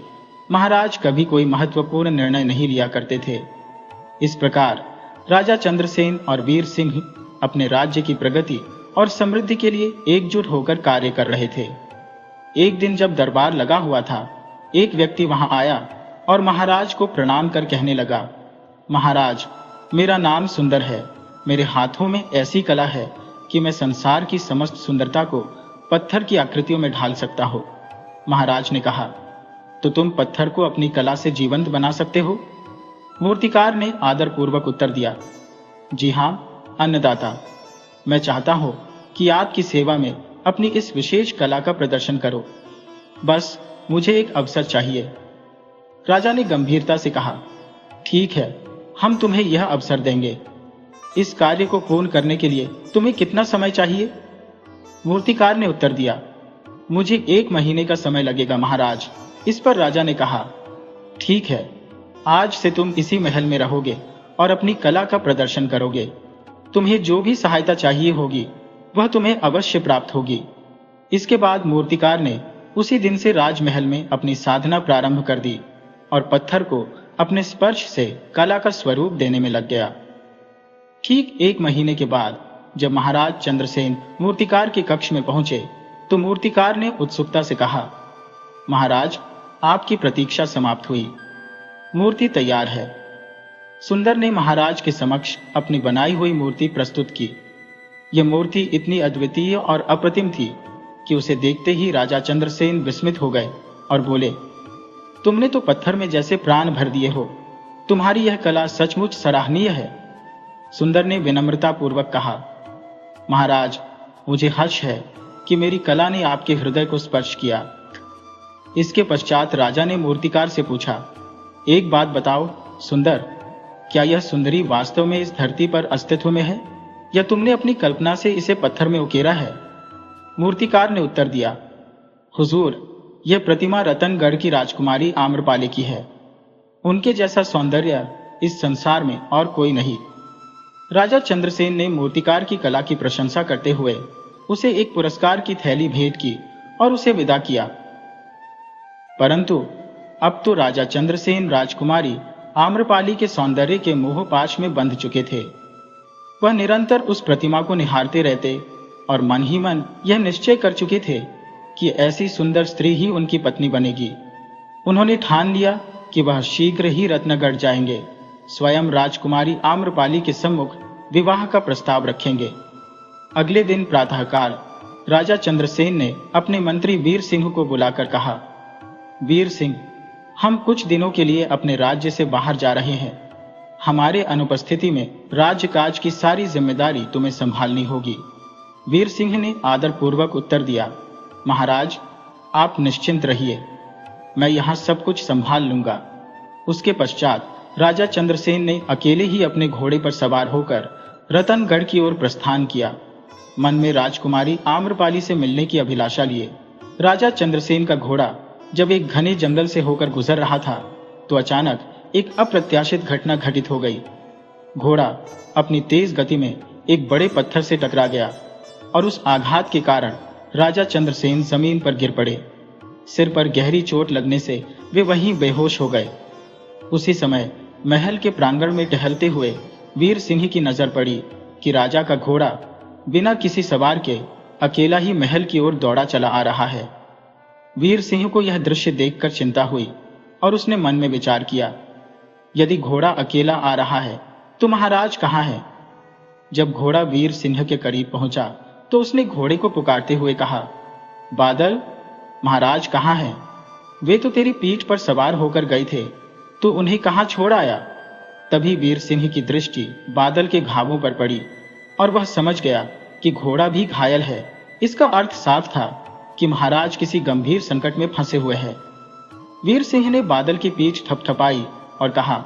महाराज कभी कोई महत्वपूर्ण निर्णय नहीं लिया करते थे। इस प्रकार राजा चंद्रसेन और वीर सिंह अपने राज्य की प्रगति और समृद्धि के लिए एकजुट होकर कार्य कर रहे थे। एक दिन जब दरबार लगा हुआ था, एक व्यक्ति वहां आया और महाराज को प्रणाम कर कहने लगा, महाराज, मेरा नाम सुंदर है। मेरे हाथों में ऐसी कला है कि मैं संसार की समस्त सुंदरता को पत्थर की आकृतियों में ढाल सकता हूं। महाराज ने कहा, तो तुम पत्थर को अपनी कला से जीवंत बना सकते हो? मूर्तिकार ने आदरपूर्वक उत्तर दिया, जी हां अन्नदाता, मैं चाहता हूं कि आपकी सेवा में अपनी इस विशेष कला का प्रदर्शन करो। बस मुझे एक अवसर चाहिए। राजा ने गंभीरता से कहा, ठीक है, हम तुम्हें यह अवसर देंगे। इस कार्य को पूर्ण करने के लिए तुम्हें कितना समय चाहिए? मूर्तिकार ने उत्तर दिया, मुझे 1 महीने का समय लगेगा महाराज। इस पर राजा ने कहा, ठीक है, आज से तुम इसी महल में रहोगे और अपनी कला का प्रदर्शन करोगे। तुम्हें जो भी सहायता चाहिए होगी वह तुम्हें अवश्य प्राप्त होगी। इसके बाद मूर्तिकार ने उसी दिन से राजमहल में अपनी साधना प्रारंभ कर दी और पत्थर को अपने स्पर्श से कला का स्वरूप देने में लग गया। ठीक 1 महीने के बाद जब महाराज चंद्रसेन मूर्तिकार के कक्ष में पहुंचे तो मूर्तिकार ने उत्सुकता से कहा, महाराज, आपकी प्रतीक्षा समाप्त हुई। मूर्ति तैयार है। सुंदर ने महाराज के समक्ष अपनी बनाई हुई मूर्ति प्रस्तुत की। यह मूर्ति इतनी अद्वितीय और अप्रतिम थी कि उसे देखते ही राजा चंद्रसेन विस्मित हो गए और बोले, तुमने तो पत्थर में जैसे प्राण भर दिए हो। तुम्हारी यह कला सचमुच सराहनीय है। सुंदर ने विनम्रता पूर्वक कहा, महाराज, मुझे हर्ष है कि मेरी कला ने आपके हृदय को स्पर्श किया। इसके पश्चात राजा ने मूर्तिकार से पूछा, एक बात बताओ सुंदर, क्या यह सुंदरी वास्तव में इस धरती पर अस्तित्व में है या तुमने अपनी कल्पना से इसे पत्थर में उकेरा है? मूर्तिकार ने उत्तर दिया, हुजूर, यह प्रतिमा रतनगढ़ की राजकुमारी आम्रपाली की है। उनके जैसा सौंदर्य इस संसार में और कोई नहीं। राजा चंद्रसेन ने मूर्तिकार की कला की प्रशंसा करते हुए उसे एक पुरस्कार की थैली भेंट की और उसे विदा किया। परंतु अब तो राजा चंद्रसेन राजकुमारी आम्रपाली के सौंदर्य के मोहपाश में बंध चुके थे। वह निरंतर उस प्रतिमा को निहारते रहते और मन ही मन यह निश्चय कर चुके थे कि ऐसी सुंदर स्त्री ही उनकी पत्नी बनेगी। उन्होंने ठान लिया कि वह शीघ्र ही रत्नगढ़ जाएंगे, स्वयं राजकुमारी आम्रपाली के सम्मुख विवाह का प्रस्ताव रखेंगे। अगले दिन प्रातःकाल राजा चंद्रसेन ने अपने मंत्री वीर सिंह को बुलाकर कहा, वीर सिंह, हम कुछ दिनों के लिए अपने राज्य से बाहर जा रहे हैं। हमारे अनुपस्थिति में राज्य काज की सारी जिम्मेदारी तुम्हें संभालनी होगी। वीर सिंह ने आदरपूर्वक उत्तर दिया, महाराज, आप निश्चिंत रहिए, मैं यहाँ सब कुछ संभाल लूंगा। उसके पश्चात राजा चंद्रसेन ने अकेले ही अपने घोड़े पर सवार होकर रतनगढ़ की ओर प्रस्थान किया। मन में राजकुमारी आम्रपाली से मिलने की अभिलाषा लिए राजा चंद्रसेन का घोड़ा जब एक घने जंगल से होकर गुजर रहा था तो अचानक एक अप्रत्याशित घटना घटित हो गई। घोड़ा अपनी तेज गति में एक बड़े पत्थर से टकरा गया और उस आघात के कारण राजा चंद्रसेन जमीन पर गिर पड़े। सिर पर गहरी चोट लगने से वे वहीं बेहोश हो गए। उसी समय महल के प्रांगण में टहलते हुए वीर सिंह की नजर पड़ी कि राजा का घोड़ा बिना किसी सवार के अकेला ही महल की ओर दौड़ा चला आ रहा है। वीर सिंह को यह दृश्य देखकर चिंता हुई और उसने मन में विचार किया, यदि घोड़ा अकेला आ रहा है तो महाराज कहाँ है? जब घोड़ा वीर सिंह के करीब पहुंचा तो उसने घोड़े को पुकारते हुए कहा, बादल, महाराज कहाँ हैं? वे तो तेरी पीठ पर सवार होकर गए थे, तो उन्हें कहाँ छोड़ आया? तभी वीर सिंह की दृष्टि बादल के घावों पर पड़ी और वह समझ गया कि घोड़ा भी घायल है। इसका अर्थ साफ था कि महाराज किसी गंभीर संकट में फंसे हुए हैं। वीर सिंह ने बादल की पीठ थपथपाई और कहा,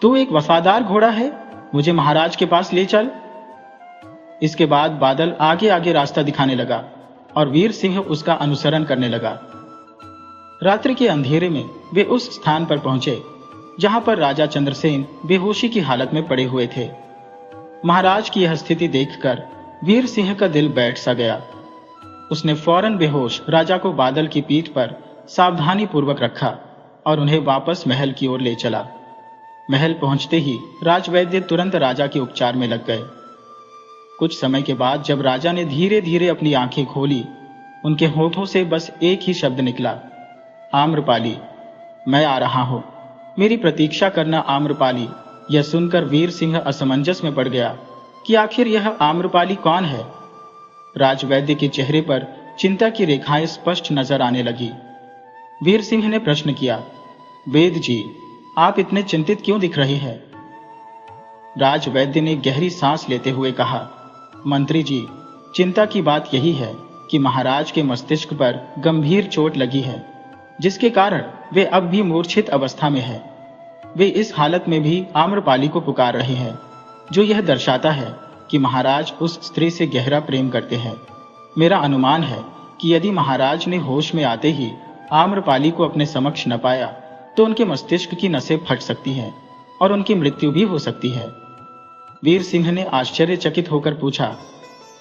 तू एक वफादार घोड़ा है, मुझे महाराज के पास ले चल। इसके बाद बादल आगे आगे रास्ता दिखाने लगा और वीर सिंह उसका अनुसरण करने लगा। रात्रि के अंधेरे में वे उस स्थान पर पहुंचे जहां पर राजा चंद्रसेन बेहोशी की हालत में पड़े हुए थे। महाराज की यह स्थिति देखकर वीर सिंह का दिल बैठ सा गया। उसने फौरन बेहोश राजा को बादल की पीठ पर सावधानी पूर्वक रखा और उन्हें वापस महल की ओर ले चला। महल पहुंचते ही राजवैद्य तुरंत राजा के उपचार में लग गए। कुछ समय के बाद जब राजा ने धीरे धीरे अपनी आंखें खोली, उनके होठों से बस एक ही शब्द निकला, आम्रपाली, मैं आ रहा हूं, मेरी प्रतीक्षा करना आम्रपाली। यह सुनकर वीर सिंह असमंजस में पड़ गया कि आखिर यह आम्रपाली कौन है। राजवैद्य के चेहरे पर चिंता की रेखाएं स्पष्ट नजर आने लगी। वीर सिंह ने प्रश्न किया, वेद जी, आप इतने चिंतित क्यों दिख रहे हैं? राजवैद्य ने गहरी सांस लेते हुए कहा, मंत्री जी, चिंता की बात यही है कि महाराज के मस्तिष्क पर गंभीर चोट लगी है, जिसके कारण वे अब भी मूर्छित अवस्था में हैं। वे इस हालत में भी आम्रपाली को पुकार रहे हैं, जो यह दर्शाता है कि महाराज उस स्त्री से गहरा प्रेम करते हैं। मेरा अनुमान है कि यदि महाराज ने होश में आते ही आम्रपाली को अपने समक्ष न पाया तो उनके मस्तिष्क की नसें फट सकती हैं और उनकी मृत्यु भी हो सकती है। वीर सिंह ने आश्चर्यचकित होकर पूछा,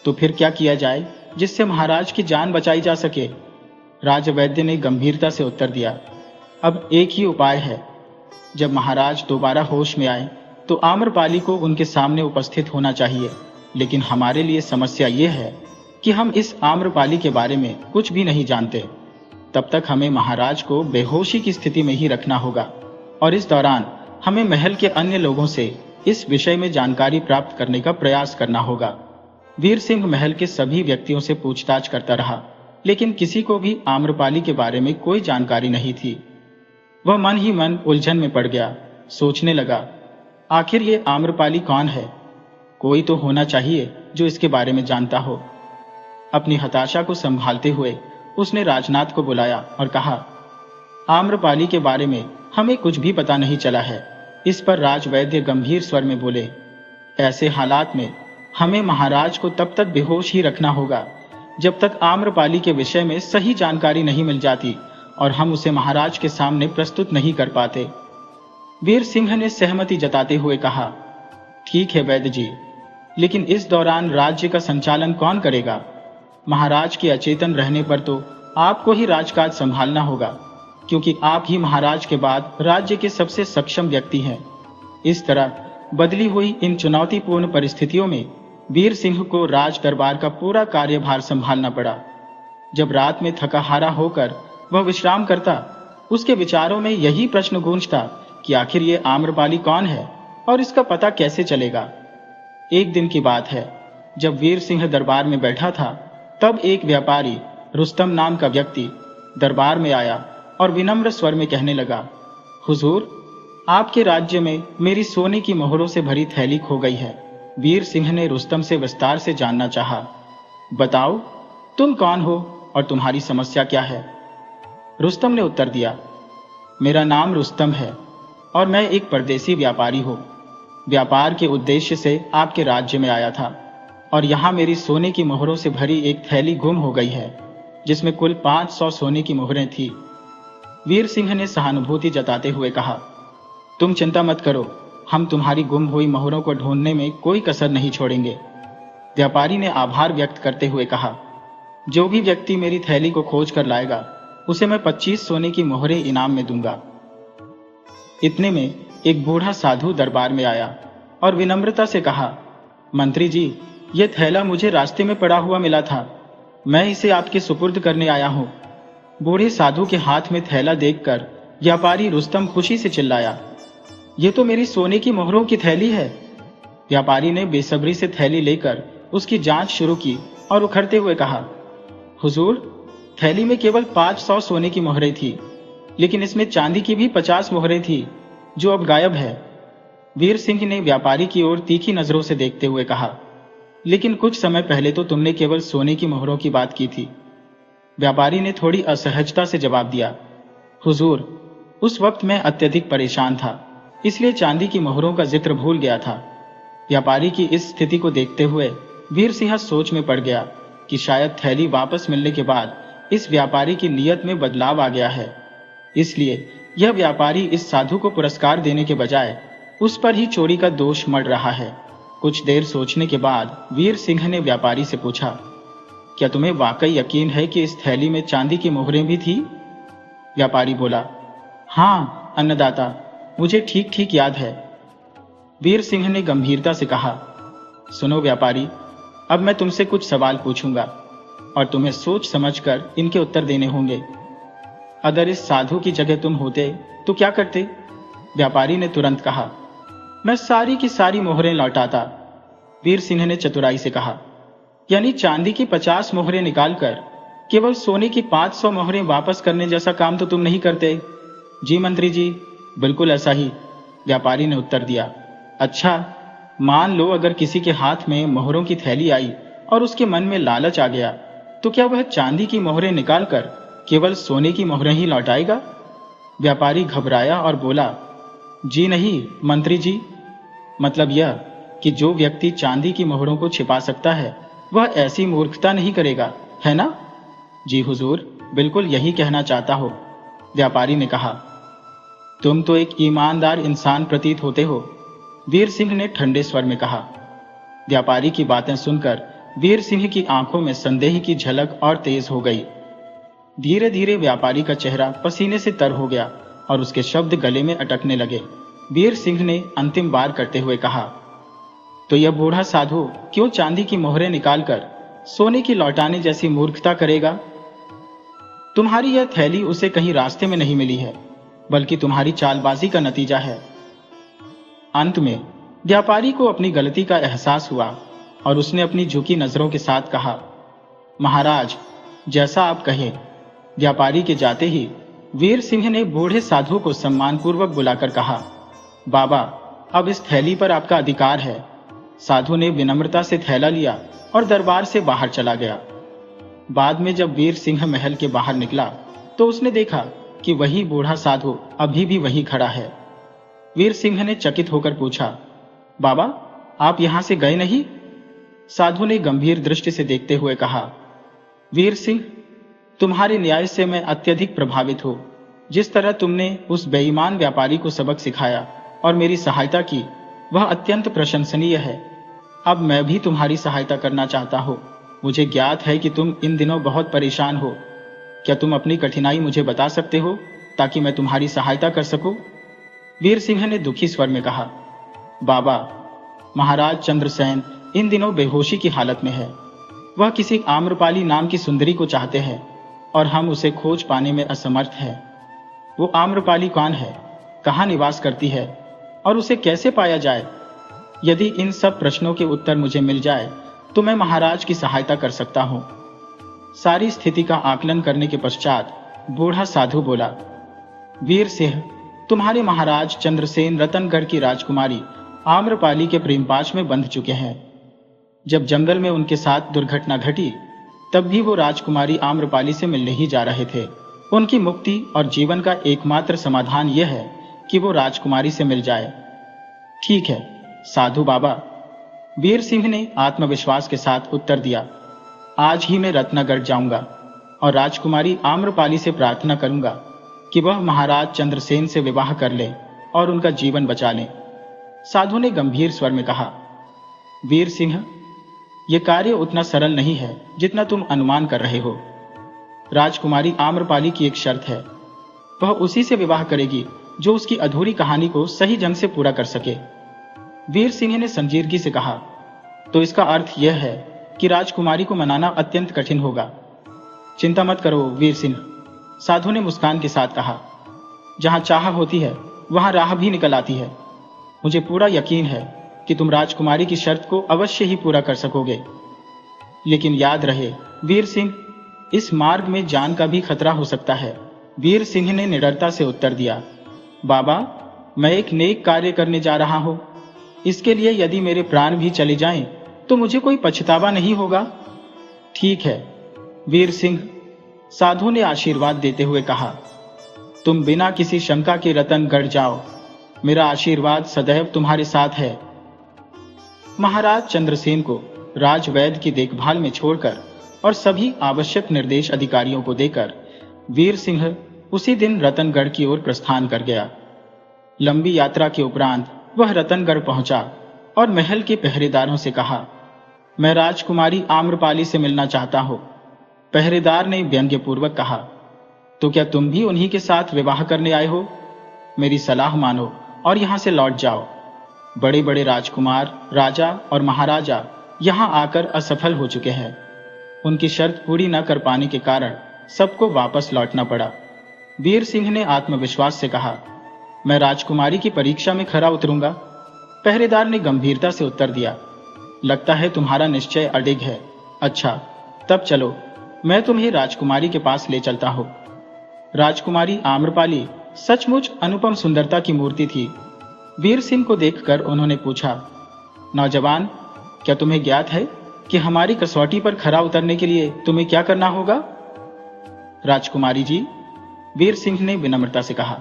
तो फिर क्या किया जाए जिससे महाराज की जान बचाई जा सके? राजवैद्य ने गंभीरता से उत्तर दिया, अब एक ही उपाय है। जब महाराज दोबारा होश में आए तो आम्रपाली को उनके सामने उपस्थित होना चाहिए, लेकिन हमारे लिए समस्या यह है कि हम इस आम्रपाली के बारे में कुछ भी नहीं जानते। तब तक हमें महाराज को बेहोशी की स्थिति में ही रखना होगा और इस दौरान हमें महल के अन्य लोगों से इस विषय में जानकारी प्राप्त करने का प्रयास करना होगा। वीर सिंह महल के सभी व्यक्तियों से पूछताछ करता रहा, लेकिन किसी को भी आम्रपाली के बारे में कोई जानकारी नहीं थी। वह मन ही मन उलझन में पड़ गया, सोचने लगा, आखिर ये आम्रपाली कौन है? कोई तो होना चाहिए जो इसके बारे में जानता हो। अपनी हताशा को संभालते हुए उसने राजनाथ को बुलाया और कहा, आम्रपाली के बारे में हमें कुछ भी पता नहीं चला है। इस पर राजवैद्य गंभीर स्वर में बोले, ऐसे हालात में हमें महाराज को तब तक बेहोश ही रखना होगा जब तक आम्रपाली के विषय में सही जानकारी नहीं मिल जाती और हम उसे महाराज के सामने प्रस्तुत नहीं कर पाते। वीर सिंह ने सहमति जताते हुए कहा, ठीक है वैद्य जी, लेकिन इस दौरान राज्य का संचालन कौन करेगा? महाराज के अचेतन रहने पर तो आपको ही राजकाज संभालना होगा, क्योंकि आप ही महाराज के बाद राज्य के सबसे सक्षम व्यक्ति हैं। इस तरह बदली हुई इन चुनौतीपूर्ण परिस्थितियों में वीर सिंह को राज दरबार का पूरा कार्यभार संभालना पड़ा। जब रात में थका हारा होकर वह विश्राम करता, उसके विचारों में यही प्रश्न गूंजता कि आखिर ये आम्रपाली कौन है और इसका पता कैसे चलेगा। एक दिन की बात है, जब वीर सिंह दरबार में बैठा था, तब एक व्यापारी रुस्तम नाम का व्यक्ति दरबार में आया और विनम्र स्वर में कहने लगा, हुजूर, आपके राज्य में मेरी सोने की मोहरों से भरी थैली खो गई है। वीर सिंह ने रुस्तम से विस्तार से जानना चाहा। बताओ, तुम कौन हो और तुम्हारी समस्या क्या है? रुस्तम ने उत्तर दिया, मेरा नाम रुस्तम है और मैं एक परदेसी व्यापारी हूँ। व्यापार के उद्देश्य से आपके राज्य में आया था और यहाँ मेरी सोने की मोहरों से भरी एक थैली गुम हो गई है, जिसमें कुल 500 सोने की मोहरें थी। वीर सिंह ने सहानुभूति जताते हुए कहा, तुम चिंता मत करो, हम तुम्हारी गुम हुई मोहरों को ढूंढने में कोई कसर नहीं छोड़ेंगे। व्यापारी ने आभार व्यक्त करते हुए कहा, जो भी व्यक्ति मेरी थैली को खोज कर लाएगा, उसे मैं 25 सोने की मोहरें इनाम में दूंगा। इतने में एक बूढ़ा साधु दरबार में आया और विनम्रता से कहा, मंत्री जी, यह थैला मुझे रास्ते में पड़ा हुआ मिला था, मैं इसे आपके सुपुर्द करने आया हूँ। बूढ़े साधु के हाथ में थैला देखकर व्यापारी रुस्तम खुशी से चिल्लाया, ये तो मेरी सोने की मोहरों की थैली है। व्यापारी ने बेसब्री से थैली लेकर उसकी जांच शुरू की और उखड़ते हुए कहा, हुजूर, थैली में केवल 500 सोने की मोहरें थी, लेकिन इसमें चांदी की भी 50 मोहरें थी, जो अब गायब है। वीर सिंह ने व्यापारी की ओर तीखी नजरों से देखते हुए कहा, लेकिन कुछ समय पहले तो तुमने केवल सोने की मोहरों की बात की थी। व्यापारी ने थोड़ी असहजता से जवाब दिया, हुजूर, उस वक्त मैं अत्यधिक परेशान था, इसलिए चांदी की मोहरों का जिक्र भूल गया था। व्यापारी की इस स्थिति को देखते हुए वीर सिंह सोच में पड़ गया कि शायद थैली वापस मिलने के बाद इस व्यापारी की नीयत में बदलाव आ गया है, इसलिए यह व्यापारी इस साधु को पुरस्कार देने के बजाय उस पर ही चोरी का दोष मढ़ रहा है। कुछ देर सोचने के बाद वीर सिंह ने व्यापारी से पूछा, क्या तुम्हें वाकई यकीन है कि इस थैली में चांदी की मोहरें भी थी? व्यापारी बोला, हाँ अन्नदाता, मुझे ठीक ठीक याद है। वीर सिंह ने गंभीरता से कहा, सुनो व्यापारी, अब मैं तुमसे कुछ सवाल पूछूंगा और तुम्हें सोच समझकर इनके उत्तर देने होंगे। अगर इस साधु की जगह तुम होते तो क्या करते? व्यापारी ने तुरंत कहा, मैं सारी की सारी मोहरें लौटाता। वीर सिंह ने चतुराई से कहा, यानी चांदी की 50 मोहरें निकालकर केवल सोने की 500 मोहरें वापस करने जैसा काम तो तुम नहीं करते? जी मंत्री जी, बिल्कुल ऐसा ही, व्यापारी ने उत्तर दिया। अच्छा, मान लो अगर किसी के हाथ में मोहरों की थैली आई और उसके मन में लालच आ गया, तो क्या वह चांदी की मोहरें निकालकर केवल सोने की मोहरें ही लौटाएगा? व्यापारी घबराया और बोला, जी नहीं मंत्री जी, मतलब यह कि जो व्यक्ति चांदी की मोहरों को छिपा सकता है, वह ऐसी मूर्खता नहीं करेगा, है ना? जी हुजूर, बिल्कुल यही कहना चाहता हो, व्यापारी ने कहा। तुम तो एक ईमानदार इंसान प्रतीत होते हो, वीर सिंह ने ठंडे स्वर में कहा। व्यापारी की बातें सुनकर वीर सिंह की आंखों में संदेह की झलक और तेज हो गई। धीरे धीरे व्यापारी का चेहरा पसीने से तर हो गया और उसके शब्द गले में अटकने लगे। वीर सिंह ने अंतिम बार करते हुए कहा, तो यह बूढ़ा साधु क्यों चांदी की मोहरें निकालकर सोने की लौटाने जैसी मूर्खता करेगा? तुम्हारी यह थैली उसे कहीं रास्ते में नहीं मिली है, बल्कि तुम्हारी चालबाजी का नतीजा है। अंत में व्यापारी को अपनी गलती का एहसास हुआ और उसने अपनी झुकी नजरों के साथ कहा, महाराज, जैसा आप कहें। व्यापारी के जाते ही वीर सिंह ने बूढ़े साधु को सम्मानपूर्वक बुलाकर कहा, बाबा, अब इस थैली पर आपका अधिकार है। साधु ने विनम्रता से थैला लिया और दरबार से बाहर चला गया। बाद में जब वीर सिंह महल के बाहर निकला तो उसने देखा कि वही बूढ़ा साधु अभी भी वहीं खड़ा है। वीर सिंह ने चकित होकर पूछा, बाबा, आप यहां से गए नहीं? साधु ने गंभीर दृष्टि से देखते हुए कहा, वीर सिंह, तुम्हारे न्याय से मैं अत्यधिक प्रभावित हूं। जिस तरह तुमने उस बेईमान व्यापारी को सबक सिखाया और मेरी सहायता की, वह अत्यंत प्रशंसनीय है। अब मैं भी तुम्हारी सहायता करना चाहता हूं। मुझे ज्ञात है कि तुम इन दिनों बहुत परेशान हो। क्या तुम अपनी कठिनाई मुझे बता सकते हो ताकि मैं तुम्हारी सहायता कर सकूं? वीर सिंह ने दुखी स्वर में कहा, बाबा, महाराज चंद्रसेन इन दिनों बेहोशी की हालत में है। वह किसी आम्रपाली नाम की सुंदरी को चाहते हैं और हम उसे खोज पाने में असमर्थ हैं। वो आम्रपाली कौन है, कहाँ निवास करती है और उसे कैसे पाया जाए? यदि इन सब प्रश्नों के उत्तर मुझे मिल जाए तो मैं महाराज की सहायता कर सकता हूँ। सारी स्थिति का आकलन करने के पश्चात बूढ़ा साधु बोला, वीर सिंह, तुम्हारे महाराज चंद्रसेन रतनगढ़ की राजकुमारी आम्रपाली के प्रेमपाश में बंध चुके हैं। जब जंगल में उनके साथ दुर्घटना घटी, तब भी वो राजकुमारी आम्रपाली से मिलने ही जा रहे थे। उनकी मुक्ति और जीवन का एकमात्र समाधान यह है कि वो राजकुमारी से मिल जाए। ठीक है साधु बाबा, वीर सिंह ने आत्मविश्वास के साथ उत्तर दिया। आज ही मैं रत्नागढ़ जाऊंगा और राजकुमारी आम्रपाली से प्रार्थना करूंगा कि वह महाराज चंद्रसेन से विवाह कर ले और उनका जीवन बचा ले। साधु ने गंभीर स्वर में कहा, वीर सिंह, यह कार्य उतना सरल नहीं है जितना तुम अनुमान कर रहे हो। राजकुमारी आम्रपाली की एक शर्त है, वह उसी से विवाह करेगी जो उसकी अधूरी कहानी को सही ढंग से पूरा कर सके। वीर सिंह ने संजीदगी से कहा, तो इसका अर्थ यह है कि राजकुमारी को मनाना अत्यंत कठिन होगा। चिंता मत करो वीर सिंह, साधु ने मुस्कान के साथ कहा, जहां चाह होती है वहां राह भी निकल आती है। मुझे पूरा यकीन है कि तुम राजकुमारी की शर्त को अवश्य ही पूरा कर सकोगे। लेकिन याद रहे वीर सिंह, इस मार्ग में जान का भी खतरा हो सकता है। वीर सिंह ने निडरता से उत्तर दिया, बाबा, मैं एक नेक कार्य करने जा रहा हूं। इसके लिए यदि मेरे प्राण भी चले जाएं तो मुझे कोई पछतावा नहीं होगा। ठीक है वीर सिंह, साधु ने आशीर्वाद देते हुए कहा, तुम बिना किसी शंका के रतनगढ़ जाओ। मेरा आशीर्वाद सदैव तुम्हारे साथ है। महाराज चंद्रसेन को राजवैद्य की देखभाल में छोड़कर और सभी आवश्यक निर्देश अधिकारियों को देकर वीर सिंह उसी दिन रतनगढ़ की ओर प्रस्थान कर गया। लंबी यात्रा के उपरांत वह रतनगढ़ पहुंचा और महल के पहरेदारों से कहा, मैं राजकुमारी आम्रपाली से मिलना चाहता हूं। पहरेदार ने व्यंग्यपूर्वक कहा, तो क्या तुम भी उन्हीं के साथ विवाह करने आए हो? मेरी सलाह मानो और यहां से लौट जाओ। बड़े बड़े राजकुमार, राजा और महाराजा यहां आकर असफल हो चुके हैं। उनकी शर्त पूरी न कर पाने के कारण सबको वापस लौटना पड़ा। वीर सिंह ने आत्मविश्वास से कहा, मैं राजकुमारी की परीक्षा में खरा उतरूंगा। पहरेदार ने गंभीरता से उत्तर दिया, लगता है तुम्हारा निश्चय अडिग है। अच्छा, तब चलो, मैं तुम्हें राजकुमारी के पास ले चलता हूं। राजकुमारी आम्रपाली सचमुच अनुपम सुंदरता की मूर्ति थी। वीर सिंह को देखकर उन्होंने पूछा, नौजवान, क्या तुम्हें ज्ञात है कि हमारी कसौटी पर खरा उतरने के लिए तुम्हें क्या करना होगा? राजकुमारी जी, वीर सिंह ने विनम्रता से कहा,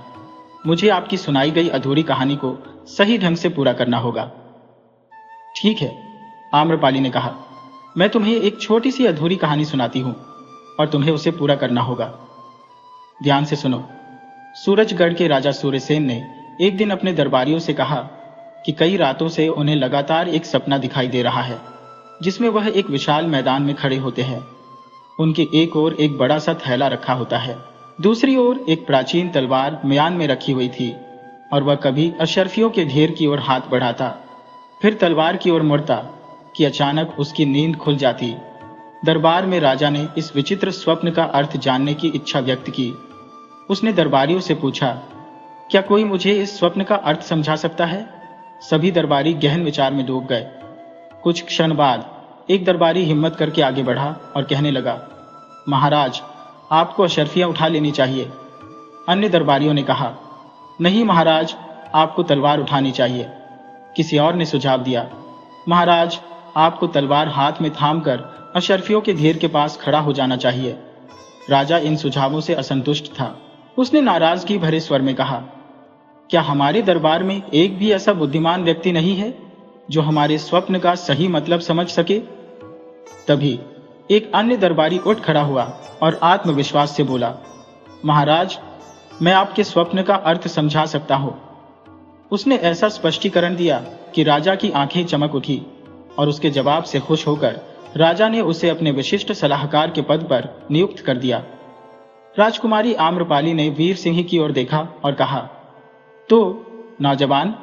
मुझे आपकी सुनाई गई अधूरी कहानी को सही ढंग से पूरा करना होगा। ठीक है, आम्रपाली ने कहा, मैं तुम्हें एक छोटी सी अधूरी कहानी सुनाती हूं और तुम्हें उसे पूरा करना होगा। ध्यान से सुनो। सूरजगढ़ के राजा सूर्यसेन ने एक दिन अपने दरबारियों से कहा कि कई रातों से उन्हें लगातार एक सपना दिखाई दे रहा है, जिसमें वह एक विशाल मैदान में खड़े होते हैं। उनके एक ओर एक बड़ा सा थैला रखा होता है, दूसरी ओर एक प्राचीन तलवार म्यान में रखी हुई थी और वह कभी अशर्फियों के ढेर की ओर हाथ बढ़ाता, फिर तलवार की ओर मुड़ता कि अचानक उसकी नींद खुल जाती। दरबार में राजा ने इस विचित्र स्वप्न का अर्थ जानने की इच्छा व्यक्त की। उसने दरबारियों से पूछा, क्या कोई मुझे इस स्वप्न का अर्थ समझा सकता है? सभी दरबारी गहन विचार में डूब गए। कुछ क्षण बाद एक दरबारी हिम्मत करके आगे बढ़ा और कहने लगा, महाराज, आपको अशर्फियां उठा लेनी चाहिए। अन्य दरबारियों ने कहा, नहीं महाराज, आपको तलवार उठानी चाहिए। किसी और ने सुझाव दिया, महाराज, आपको तलवार हाथ में थामकर अशर्फियों के ढेर के पास खड़ा हो जाना चाहिए। राजा इन सुझावों से असंतुष्ट था। उसने नाराजगी भरे स्वर में कहा, क्या हमारे दरबार में एक भी ऐसा बुद्धिमान व्यक्ति नहीं है जो हमारे स्वप्न का सही मतलब समझ सके? तभी एक अन्य दरबारी उठ खड़ा हुआ और आत्मविश्वास से बोला, महाराज, मैं आपके स्वप्न का अर्थ समझा सकता हूं। उसने ऐसा स्पष्टीकरण दिया कि राजा की आंखें चमक उठी और उसके जवाब से खुश होकर राजा ने उसे अपने विशिष्ट सलाहकार के पद पर नियुक्त कर दिया। राजकुमारी आम्रपाली ने वीर सिंह की ओर देखा और कहा, तो नौजवान,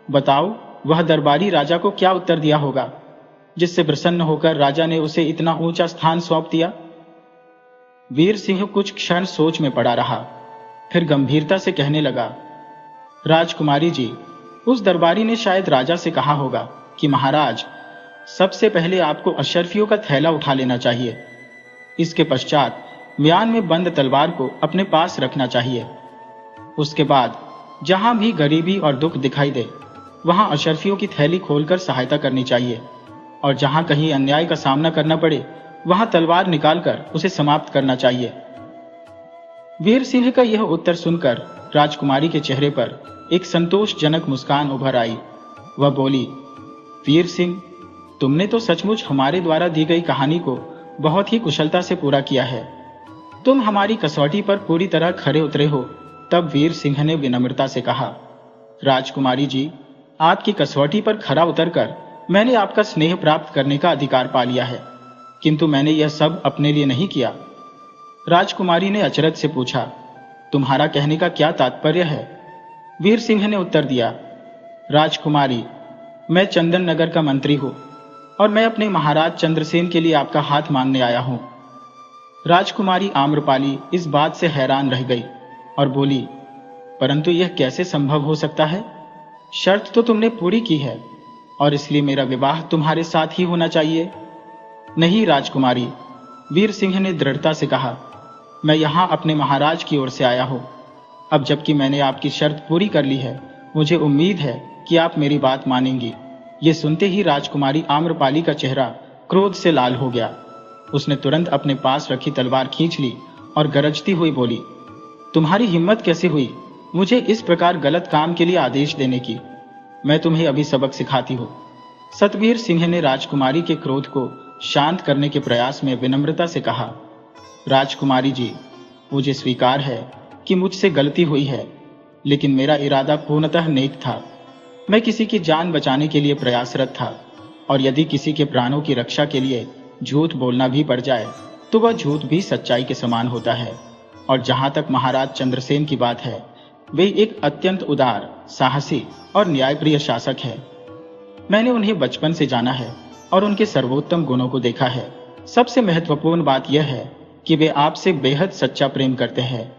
बताओ वह दरबारी राजा को क्या उत्तर दिया होगा जिससे प्रसन्न होकर राजा ने उसे इतना ऊंचा स्थान सौंप दिया। वीर सिंह कुछ क्षण सोच में पड़ा रहा, फिर गंभीरता से कहने लगा, राजकुमारी जी, उस दरबारी ने शायद राजा से कहा होगा कि महाराज, सबसे पहले आपको अशर्फियों का थैला उठा लेना चाहिए। इसके पश्चात म्यान में बंद तलवार को अपने पास रखना चाहिए। उसके बाद जहां भी गरीबी और दुख दिखाई दे वहां अशर्फियों की थैली खोलकर सहायता करनी चाहिए, और जहां कहीं अन्याय का सामना करना पड़े वहां तलवार निकालकर उसे समाप्त करना चाहिए। वीर सिंह का यह उत्तर सुनकर राजकुमारी के चेहरे पर एक संतोषजनक मुस्कान उभर आई। वह बोली, वीर सिंह, तुमने तो सचमुच हमारे द्वारा दी गई कहानी को बहुत ही कुशलता से पूरा किया है। तुम हमारी कसौटी पर पूरी तरह खरे उतरे हो। तब वीर सिंह ने विनम्रता से कहा, राजकुमारी जी, आपकी कसौटी पर खरा उतरकर मैंने आपका स्नेह प्राप्त करने का अधिकार पा लिया है, किंतु मैंने यह सब अपने लिए नहीं किया। राजकुमारी ने अचरज से पूछा, तुम्हारा कहने का क्या तात्पर्य है? वीर सिंह ने उत्तर दिया, राजकुमारी, मैं चंदन नगर का मंत्री हूं और मैं अपने महाराज चंद्रसेन के लिए आपका हाथ मांगने आया हूं। राजकुमारी आम्रपाली इस बात से हैरान रह गई और बोली, परंतु यह कैसे संभव हो सकता है? शर्त तो तुमने पूरी की है और इसलिए मेरा विवाह तुम्हारे साथ ही होना चाहिए। नहीं राजकुमारी, वीर सिंह ने दृढ़ता से कहा, मैं यहां अपने महाराज की ओर से आया हूं। अब जबकि मैंने आपकी शर्त पूरी कर ली है, मुझे उम्मीद है कि आप मेरी बात मानेंगी। ये सुनते ही राजकुमारी आम्रपाली का चेहरा क्रोध से लाल हो गया। उसने तुरंत अपने पास रखी तलवार खींच ली और गरजती हुई बोली, तुम्हारी हिम्मत कैसे हुई मुझे इस प्रकार गलत काम के लिए आदेश देने की? मैं तुम्हें अभी सबक सिखाती हूँ। सतवीर सिंह ने राजकुमारी के क्रोध को शांत करने के प्रयास में विनम्रता से कहा, राजकुमारी जी, मुझे स्वीकार है कि मुझसे गलती हुई है, लेकिन मेरा इरादा पूर्णतः नेक था। मैं किसी की जान बचाने के लिए प्रयासरत था, और यदि किसी के प्राणों की रक्षा के लिए झूठ बोलना भी पड़ जाए तो वह झूठ भी सच्चाई के समान होता है। और जहां तक महाराज चंद्रसेन की बात है, वे एक अत्यंत उदार, साहसी और न्यायप्रिय शासक है। मैंने उन्हें बचपन से जाना है और उनके सर्वोत्तम गुणों को देखा है। सबसे महत्वपूर्ण बात यह है कि वे आपसे बेहद सच्चा प्रेम करते हैं।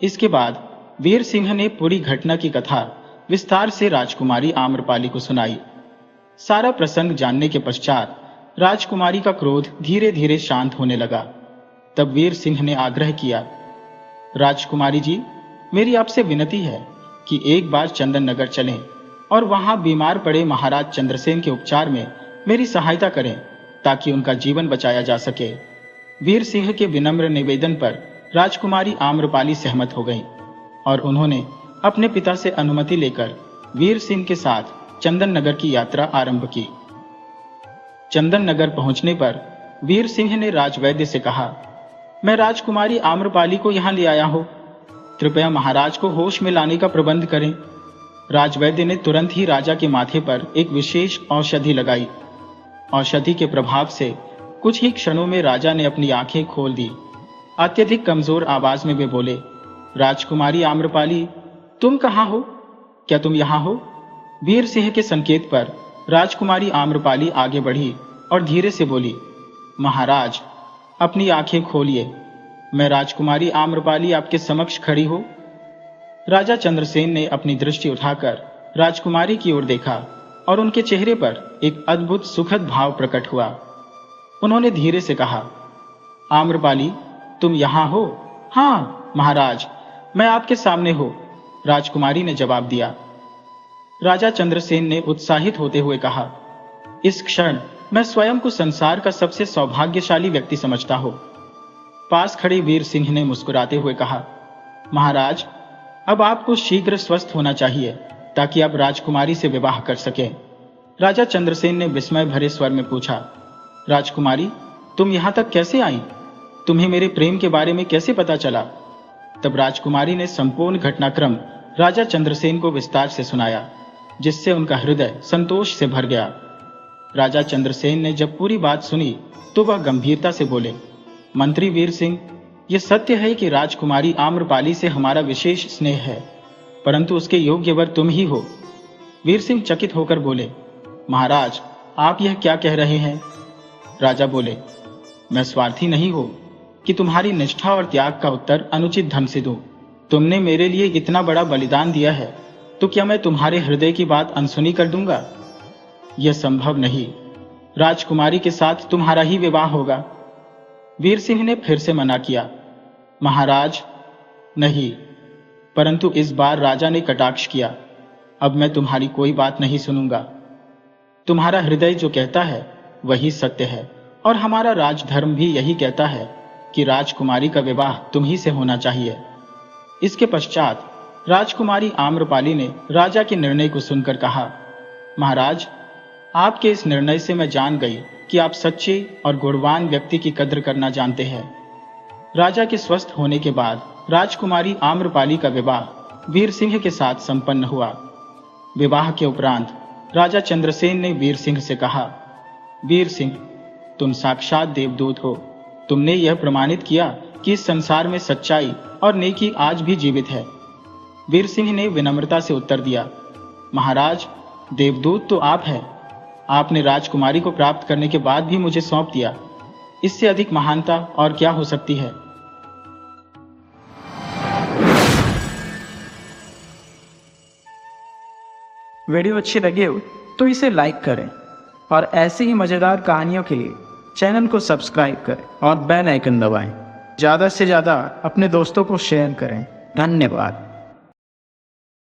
इसके बाद वीर सिंह ने पूरी घटना की कथा विस्तार से राजकुमारी आम्रपाली को सुनाई। सारा प्रसंग जानने के पश्चात राजकुमारी का क्रोध धीरे धीरे शांत होने लगा। तब वीर सिंह ने आग्रह किया, राजकुमारी जी, मेरी आपसे विनती है कि एक बार चंदन नगर चलें और वहां बीमार पड़े महाराज चंद्रसेन के उपचार में मेरी सहायता करें ताकि उनका जीवन बचाया जा सके। वीर सिंह के विनम्र निवेदन पर राजकुमारी आम्रपाली सहमत हो गई और उन्होंने अपने पिता से अनुमति लेकर वीर सिंह के साथ चंदन नगर की यात्रा आरंभ की। चंदन नगर पहुंचने पर वीर सिंह ने राजवैद्य से कहा, मैं राजकुमारी आम्रपाली को यहां ले आया हूं, कृपया महाराज को होश में लाने का प्रबंध करें। राजवैद्य ने तुरंत ही राजा के माथे पर एक विशेष औषधि लगाई। औषधि के प्रभाव से कुछ ही क्षणों में राजा ने अपनी आंखें खोल दी। अत्यधिक कमजोर आवाज में वे बोले, राजकुमारी आम्रपाली, तुम कहां हो? क्या तुम यहां हो? वीर सिंह के संकेत पर राजकुमारी आम्रपाली आगे बढ़ी और धीरे से बोली, महाराज, अपनी आंखें खोलिए, मैं राजकुमारी आम्रपाली आपके समक्ष खड़ी हूं। राजा चंद्रसेन ने अपनी दृष्टि उठाकर राजकुमारी की ओर देखा और उनके चेहरे पर एक अद्भुत सुखद भाव प्रकट हुआ। उन्होंने धीरे से कहा, आम्रपाली, तुम यहां हो? हाँ महाराज, मैं आपके सामने हूं, राजकुमारी ने जवाब दिया। राजा चंद्रसेन ने उत्साहित होते हुए कहा, इस क्षण मैं स्वयं को संसार का सबसे सौभाग्यशाली व्यक्ति समझता हूं। पास खड़े वीर सिंह ने मुस्कुराते हुए कहा, महाराज, अब आपको शीघ्र स्वस्थ होना चाहिए ताकि आप राजकुमारी से विवाह कर सकें। राजा चंद्रसेन ने विस्मय भरे स्वर में पूछा, राजकुमारी, तुम यहाँ तक कैसे आई? तुम्हें मेरे प्रेम के बारे में कैसे पता चला? तब राजकुमारी ने संपूर्ण घटनाक्रम राजा चंद्रसेन को विस्तार से सुनाया, जिससे उनका हृदय संतोष से भर गया। राजा चंद्रसेन ने जब पूरी बात सुनी तो वह गंभीरता से बोले, मंत्री वीर सिंह, यह सत्य है कि राजकुमारी आम्रपाली से हमारा विशेष स्नेह है, परंतु उसके योग्य वर तुम ही हो। वीर सिंह चकित होकर बोले, महाराज, आप यह क्या कह रहे हैं? राजा बोले, मैं स्वार्थी नहीं हूं कि तुम्हारी निष्ठा और त्याग का उत्तर अनुचित ढंग से दूं। तुमने मेरे लिए इतना बड़ा बलिदान दिया है, तो क्या मैं तुम्हारे हृदय की बात अनसुनी कर दूंगा? यह संभव नहीं। राजकुमारी के साथ तुम्हारा ही विवाह होगा। वीर सिंह ने फिर से मना किया, महाराज, नहीं। परंतु इस बार राजा ने कटाक्ष किया, अब मैं तुम्हारी कोई बात नहीं सुनूंगा। तुम्हारा हृदय जो कहता है वही सत्य है, और हमारा राजधर्म भी यही कहता है कि राजकुमारी का विवाह तुम ही से होना चाहिए। इसके पश्चात राजकुमारी आम्रपाली ने राजा के निर्णय को सुनकर कहा, महाराज, आपके इस निर्णय से मैं जान गई कि आप सच्चे और गुणवान व्यक्ति की कद्र करना जानते हैं। राजा के स्वस्थ होने के बाद राजकुमारी आम्रपाली का विवाह वीर सिंह के साथ संपन्न हुआ। विवाह के उपरांत राजा चंद्रसेन ने वीर सिंह से कहा, वीर सिंह, तुम साक्षात देवदूत हो। तुमने यह प्रमाणित किया कि इस संसार में सच्चाई और नेकी आज भी जीवित है। वीर सिंह ने विनम्रता से उत्तर दिया, महाराज, देवदूत तो आप हैं। आपने राजकुमारी को प्राप्त करने के बाद भी मुझे सौंप दिया। इससे अधिक महानता और क्या हो सकती है? वीडियो अच्छी लगे हो तो इसे लाइक करें और ऐसी ही मज़ेदार कहानियों के लिए चैनल को सब्सक्राइब करें और बेल आइकन दबाएं। ज़्यादा से ज़्यादा अपने दोस्तों को शेयर करें। धन्यवाद।